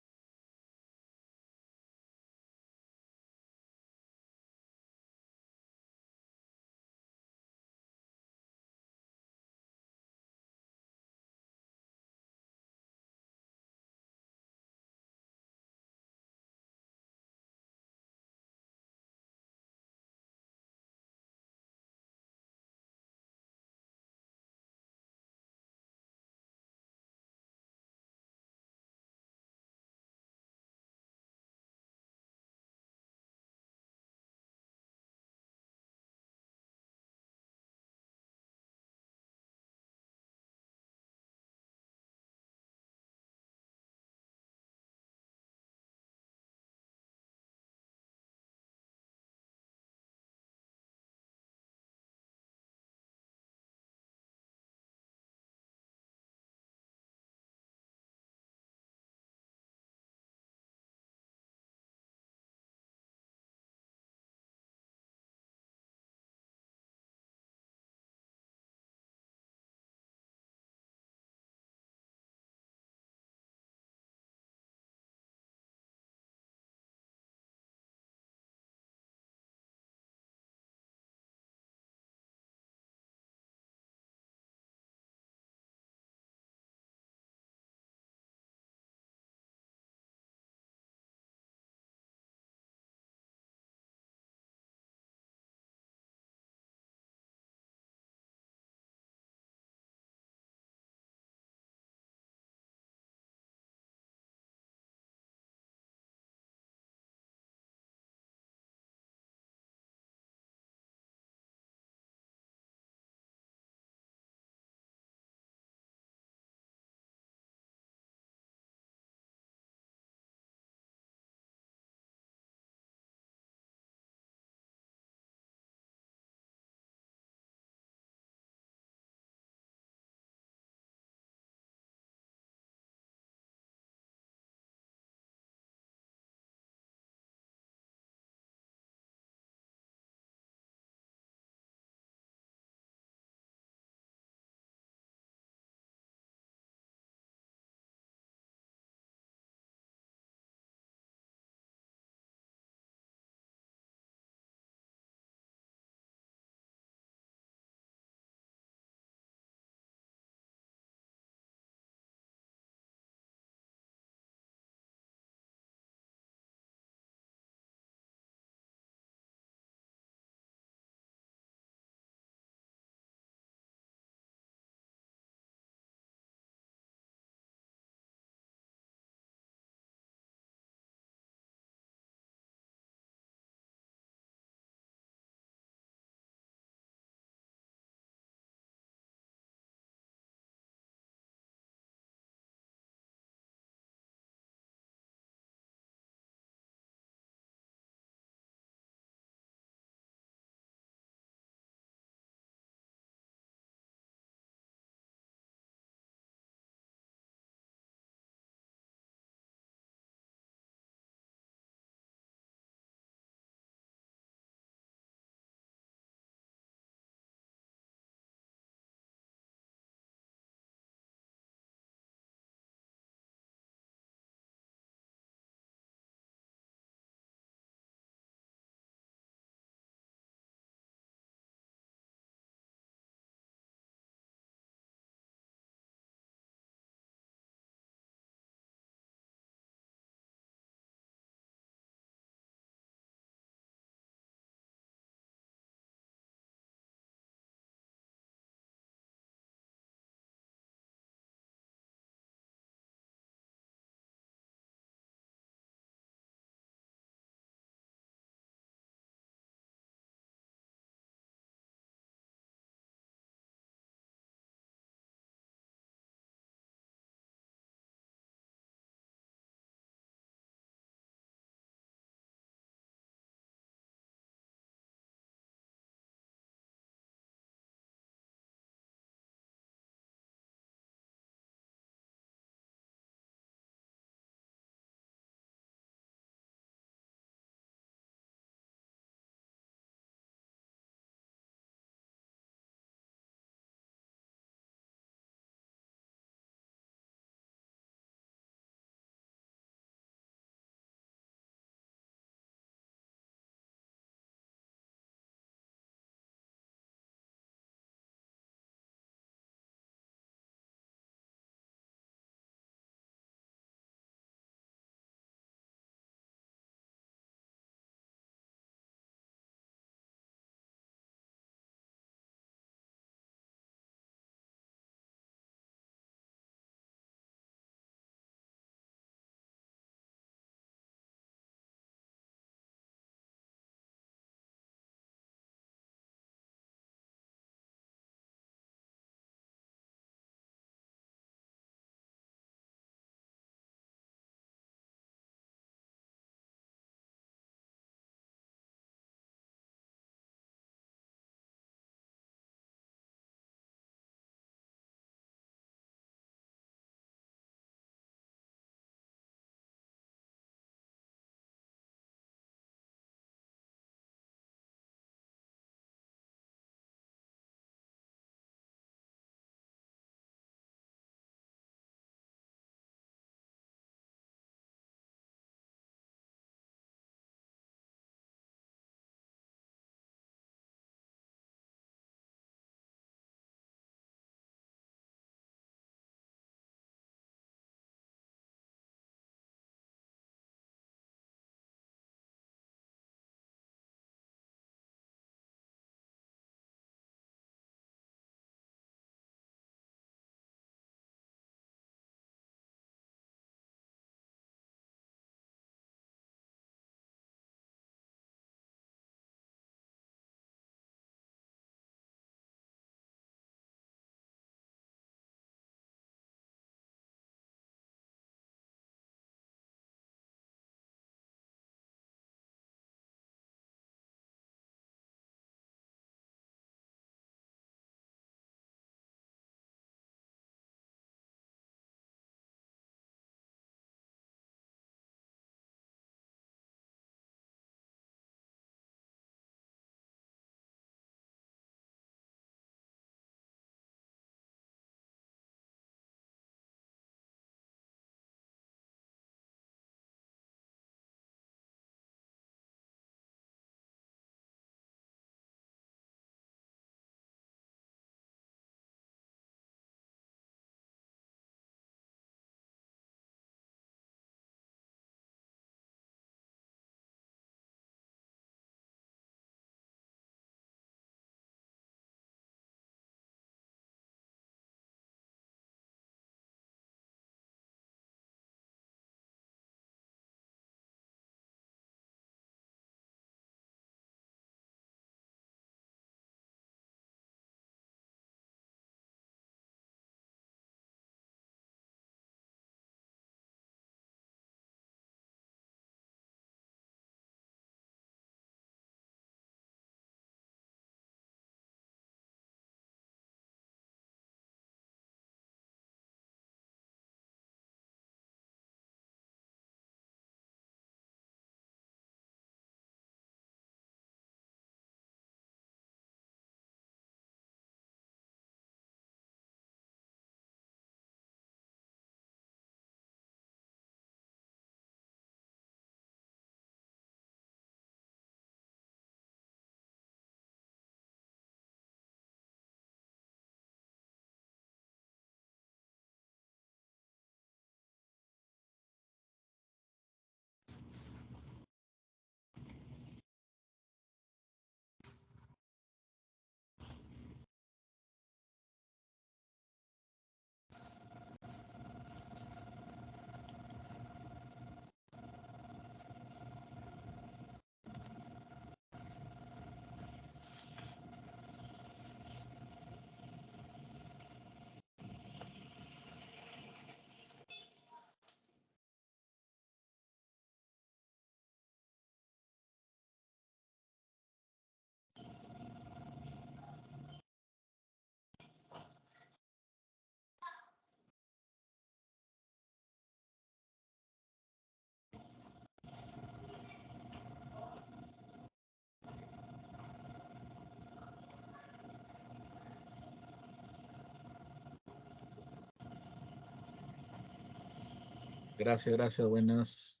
Gracias, buenas.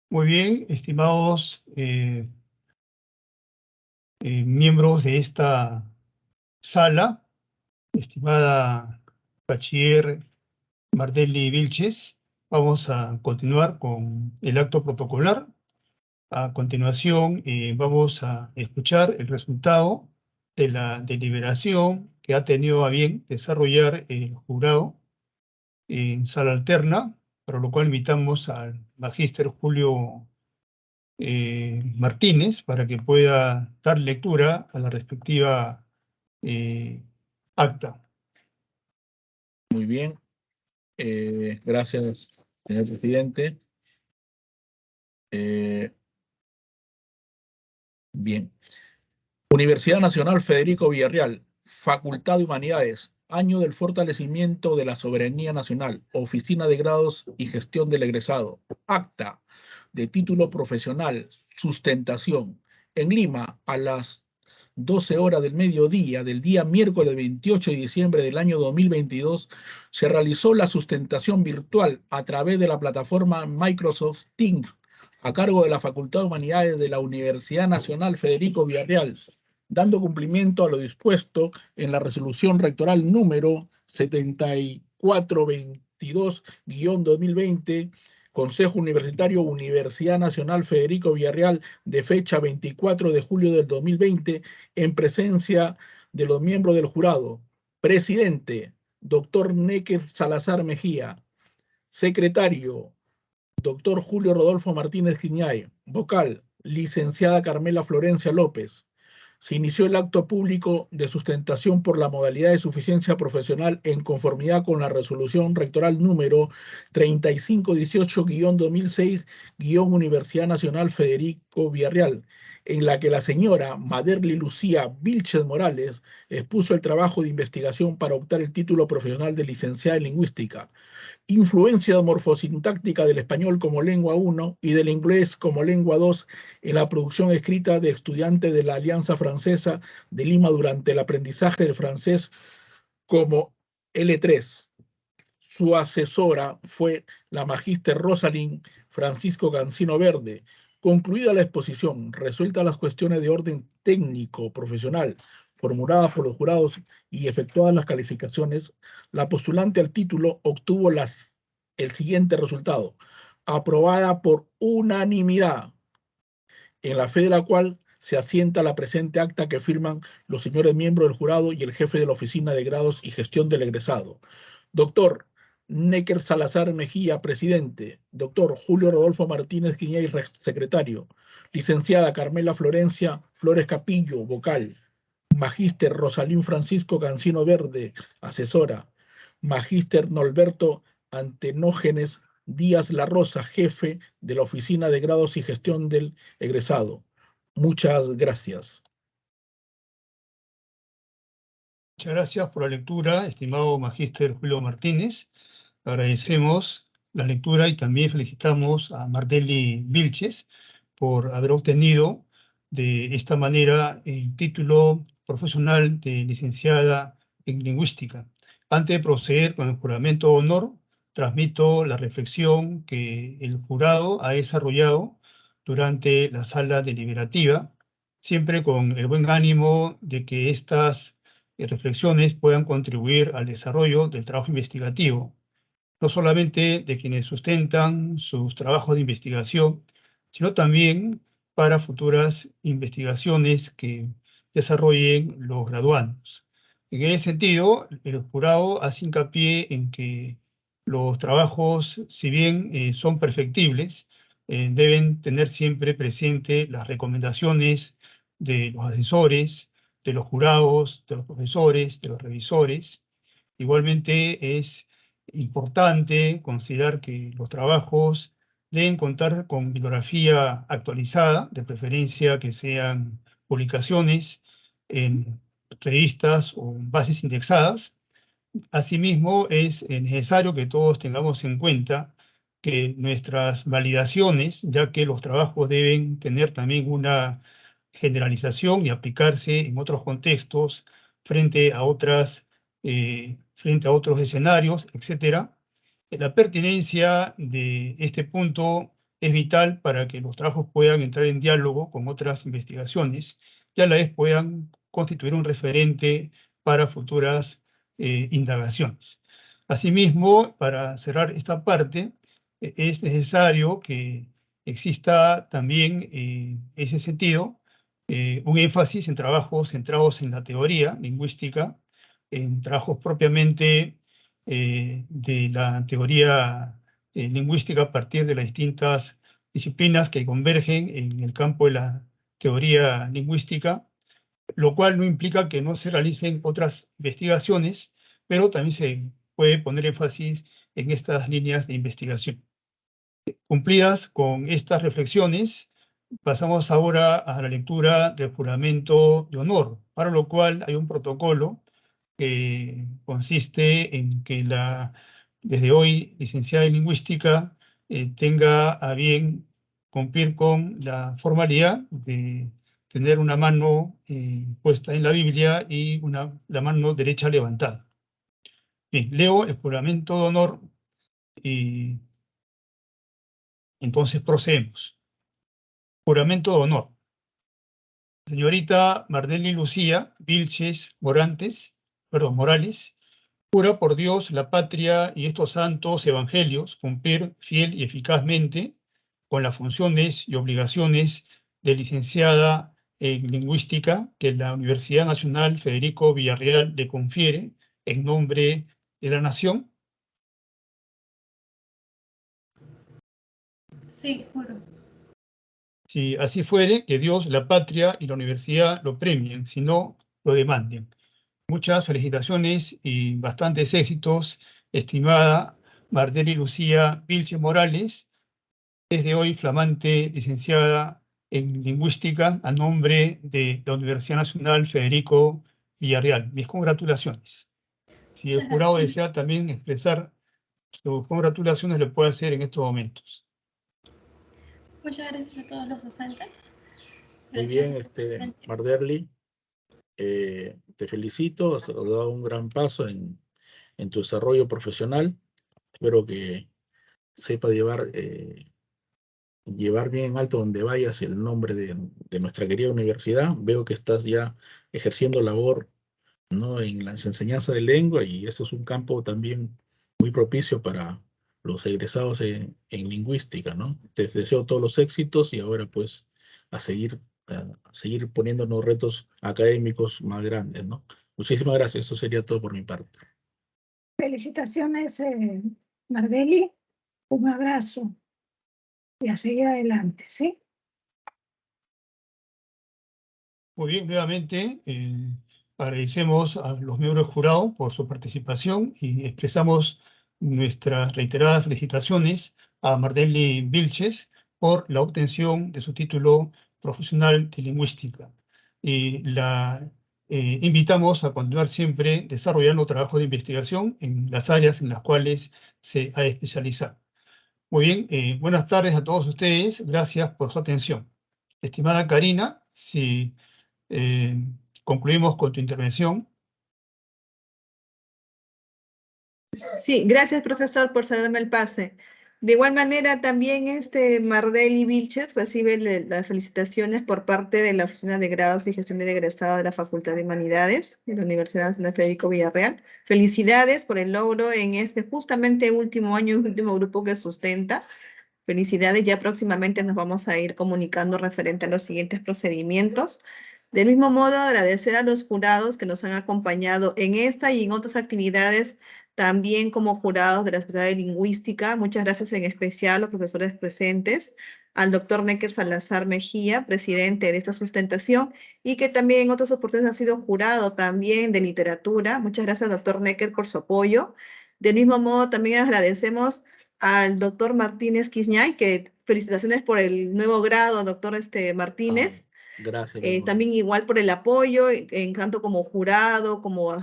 Muy bien, estimados miembros de esta sala, estimada bachiller Martelli Vilches, vamos a continuar con el acto protocolar. A continuación, vamos a escuchar el resultado de la deliberación que ha tenido a bien desarrollar el jurado en sala alterna, para lo cual invitamos al magíster Julio Martínez para que pueda dar lectura a la respectiva acta. Muy bien. Gracias, señor presidente. Bien. Universidad Nacional Federico Villarreal, Facultad de Humanidades, Año del Fortalecimiento de la Soberanía Nacional, Oficina de Grados y Gestión del Egresado. Acta de título profesional, sustentación. En Lima, a las 12 horas del mediodía del día miércoles 28 de diciembre del año 2022, se realizó la sustentación virtual a través de la plataforma Microsoft Teams, a cargo de la Facultad de Humanidades de la Universidad Nacional Federico Villarreal, dando cumplimiento a lo dispuesto en la resolución rectoral número 7422-2020, Consejo Universitario Universidad Nacional Federico Villarreal, de fecha 24 de julio del 2020, en presencia de los miembros del jurado. Presidente, doctor Néquer Salazar Mejía. Secretario, doctor Julio Rodolfo Martínez Quiñay. Vocal, licenciada Carmela Florencia López. Se inició el acto público de sustentación por la modalidad de suficiencia profesional en conformidad con la resolución rectoral número 3518-2006-Universidad Nacional Federico Villarreal, en la que la señora Maderly Lucía Vilches Morales expuso el trabajo de investigación para optar el título profesional de licenciada en lingüística. Influencia morfosintáctica del español como lengua 1 y del inglés como lengua 2 en la producción escrita de estudiantes de la Alianza Francesa de Lima durante el aprendizaje del francés como L3. Su asesora fue la magíster Rosalind Francisco Cancino Verde. Concluida la exposición, resueltas las cuestiones de orden técnico profesional formuladas por los jurados y efectuadas las calificaciones, la postulante al título obtuvo el siguiente resultado: aprobada por unanimidad, en la fe de la cual se asienta la presente acta que firman los señores miembros del jurado y el jefe de la Oficina de Grados y Gestión del Egresado. Doctor Néquer Salazar Mejía, presidente. Doctor Julio Rodolfo Martínez Quiñay, secretario. Licenciada Carmela Florencia Flores Capillo, vocal. Magíster Rosalín Francisco Cancino Verde, asesora. Magíster Norberto Antenógenes Díaz La Rosa, jefe de la Oficina de Grados y Gestión del Egresado. Muchas gracias. Muchas gracias por la lectura, estimado magíster Julio Martínez. Agradecemos la lectura y también felicitamos a Martelli Vilches por haber obtenido de esta manera el título profesional de licenciada en lingüística. Antes de proceder con el juramento de honor, transmito la reflexión que el jurado ha desarrollado durante la sala deliberativa, siempre con el buen ánimo de que estas reflexiones puedan contribuir al desarrollo del trabajo investigativo, no solamente de quienes sustentan sus trabajos de investigación, sino también para futuras investigaciones que desarrollen los graduandos. En ese sentido, el jurado hace hincapié en que los trabajos, si bien son perfectibles, deben tener siempre presente las recomendaciones de los asesores, de los jurados, de los profesores, de los revisores. Igualmente es importante considerar que los trabajos deben contar con bibliografía actualizada, de preferencia que sean publicaciones en revistas o bases indexadas. Asimismo, es necesario que todos tengamos en cuenta que nuestras validaciones, ya que los trabajos deben tener también una generalización y aplicarse en otros contextos frente a otras frente a otros escenarios, etc. La pertinencia de este punto es vital para que los trabajos puedan entrar en diálogo con otras investigaciones y a la vez puedan constituir un referente para futuras indagaciones. Asimismo, para cerrar esta parte, es necesario que exista también en ese sentido un énfasis en trabajos centrados en la teoría lingüística, en trabajos propiamente de la teoría lingüística a partir de las distintas disciplinas que convergen en el campo de la teoría lingüística, lo cual no implica que no se realicen otras investigaciones, pero también se puede poner énfasis en estas líneas de investigación. Cumplidas con estas reflexiones, pasamos ahora a la lectura del juramento de honor, para lo cual hay un protocolo que consiste en que desde hoy, licenciada en lingüística, tenga a bien cumplir con la formalidad de tener una mano puesta en la Biblia y la mano derecha levantada. Bien, leo el juramento de honor y entonces procedemos. Juramento de honor. Señorita Mardelli Lucía Vilches Morales, jura por Dios, la patria y estos santos evangelios cumplir fiel y eficazmente con las funciones y obligaciones de licenciada en lingüística que la Universidad Nacional Federico Villarreal le confiere en nombre de la nación. Sí, juro. Si así fuere, que Dios, la patria y la universidad lo premien, si no, lo demanden. Muchas felicitaciones y bastantes éxitos, estimada Mardelli Lucía Vilches Morales, desde hoy flamante licenciada en lingüística a nombre de la Universidad Nacional Federico Villarreal. Mis congratulaciones. Si el jurado desea también expresar sus congratulaciones, lo puede hacer en estos momentos. Muchas gracias a todos los docentes. Muy bien, Mardelli. Te felicito, has dado un gran paso en tu desarrollo profesional. Espero que sepa llevar bien en alto donde vayas el nombre de nuestra querida universidad. Veo que estás ya ejerciendo labor, ¿no?, en la enseñanza de lengua, y eso es un campo también muy propicio para los egresados en lingüística, ¿no? Te deseo todos los éxitos y ahora pues a seguir poniéndonos retos académicos más grandes, ¿no? Muchísimas gracias, eso sería todo por mi parte. Felicitaciones, Mardelli. Un abrazo y a seguir adelante, ¿sí? Muy bien, nuevamente agradecemos a los miembros del jurado por su participación y expresamos nuestras reiteradas felicitaciones a Mardelli Vilches por la obtención de su título profesional de lingüística. Y la invitamos a continuar siempre desarrollando trabajo de investigación en las áreas en las cuales se ha especializado. Muy bien, buenas tardes a todos ustedes. Gracias por su atención. Estimada Karina, si concluimos con tu intervención. Sí, gracias, profesor, por cederme el pase. De igual manera, también Mardelli Vilches recibe las felicitaciones por parte de la Oficina de Grados y Gestión de Egresados de la Facultad de Humanidades de la Universidad Nacional Federico Villarreal. Felicidades por el logro en justamente último año y último grupo que sustenta. Felicidades, ya próximamente nos vamos a ir comunicando referente a los siguientes procedimientos. Del mismo modo, agradecer a los jurados que nos han acompañado en esta y en otras actividades, también como jurados de la especialidad de lingüística. Muchas gracias en especial a los profesores presentes, al doctor Necker Salazar Mejía, presidente de esta sustentación, y que también en otras oportunidades ha sido jurado también de literatura. Muchas gracias, doctor Necker, por su apoyo. Del mismo modo, también agradecemos al doctor Martínez Quisñay, que felicitaciones por el nuevo grado, doctor Martínez. Gracias. También igual por el apoyo, en tanto como jurado, como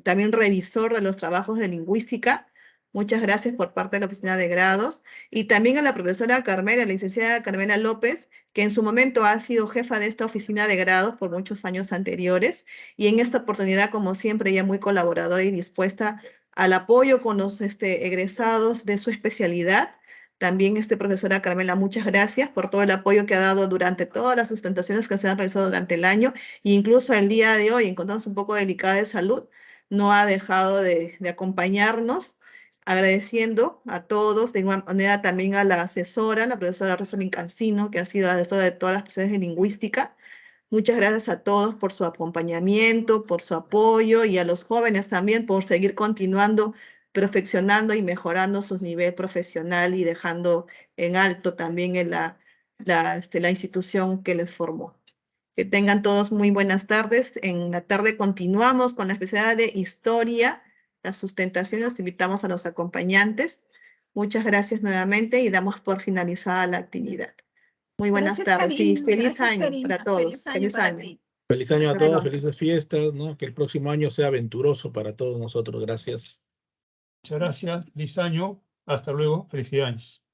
también revisor de los trabajos de lingüística. Muchas gracias por parte de la Oficina de Grados. Y también a la profesora Carmela, la licenciada Carmela López, que en su momento ha sido jefa de esta Oficina de Grados por muchos años anteriores. Y en esta oportunidad, como siempre, ella muy colaboradora y dispuesta al apoyo con los egresados de su especialidad. También, profesora Carmela, muchas gracias por todo el apoyo que ha dado durante todas las sustentaciones que se han realizado durante el año. E incluso el día de hoy, encontramos un poco delicada de salud, no ha dejado de acompañarnos, agradeciendo a todos, de igual manera también a la asesora, la profesora Rosalind Cancino, que ha sido asesora de todas las clases de lingüística. Muchas gracias a todos por su acompañamiento, por su apoyo, y a los jóvenes también por seguir continuando, perfeccionando y mejorando su nivel profesional y dejando en alto también la institución que les formó. Que tengan todos muy buenas tardes. En la tarde continuamos con la especialidad de Historia, la sustentación. Los invitamos a los acompañantes. Muchas gracias nuevamente y damos por finalizada la actividad. Muy buenas Gracias, tardes Karina. y feliz Gracias, año Karina. para todos. Feliz año Feliz para año. ti. Feliz año a Hasta todos, luego. felices fiestas, ¿no? Que el próximo año sea aventuroso para todos nosotros. Gracias. Muchas gracias. Feliz año. Hasta luego. Felicidades.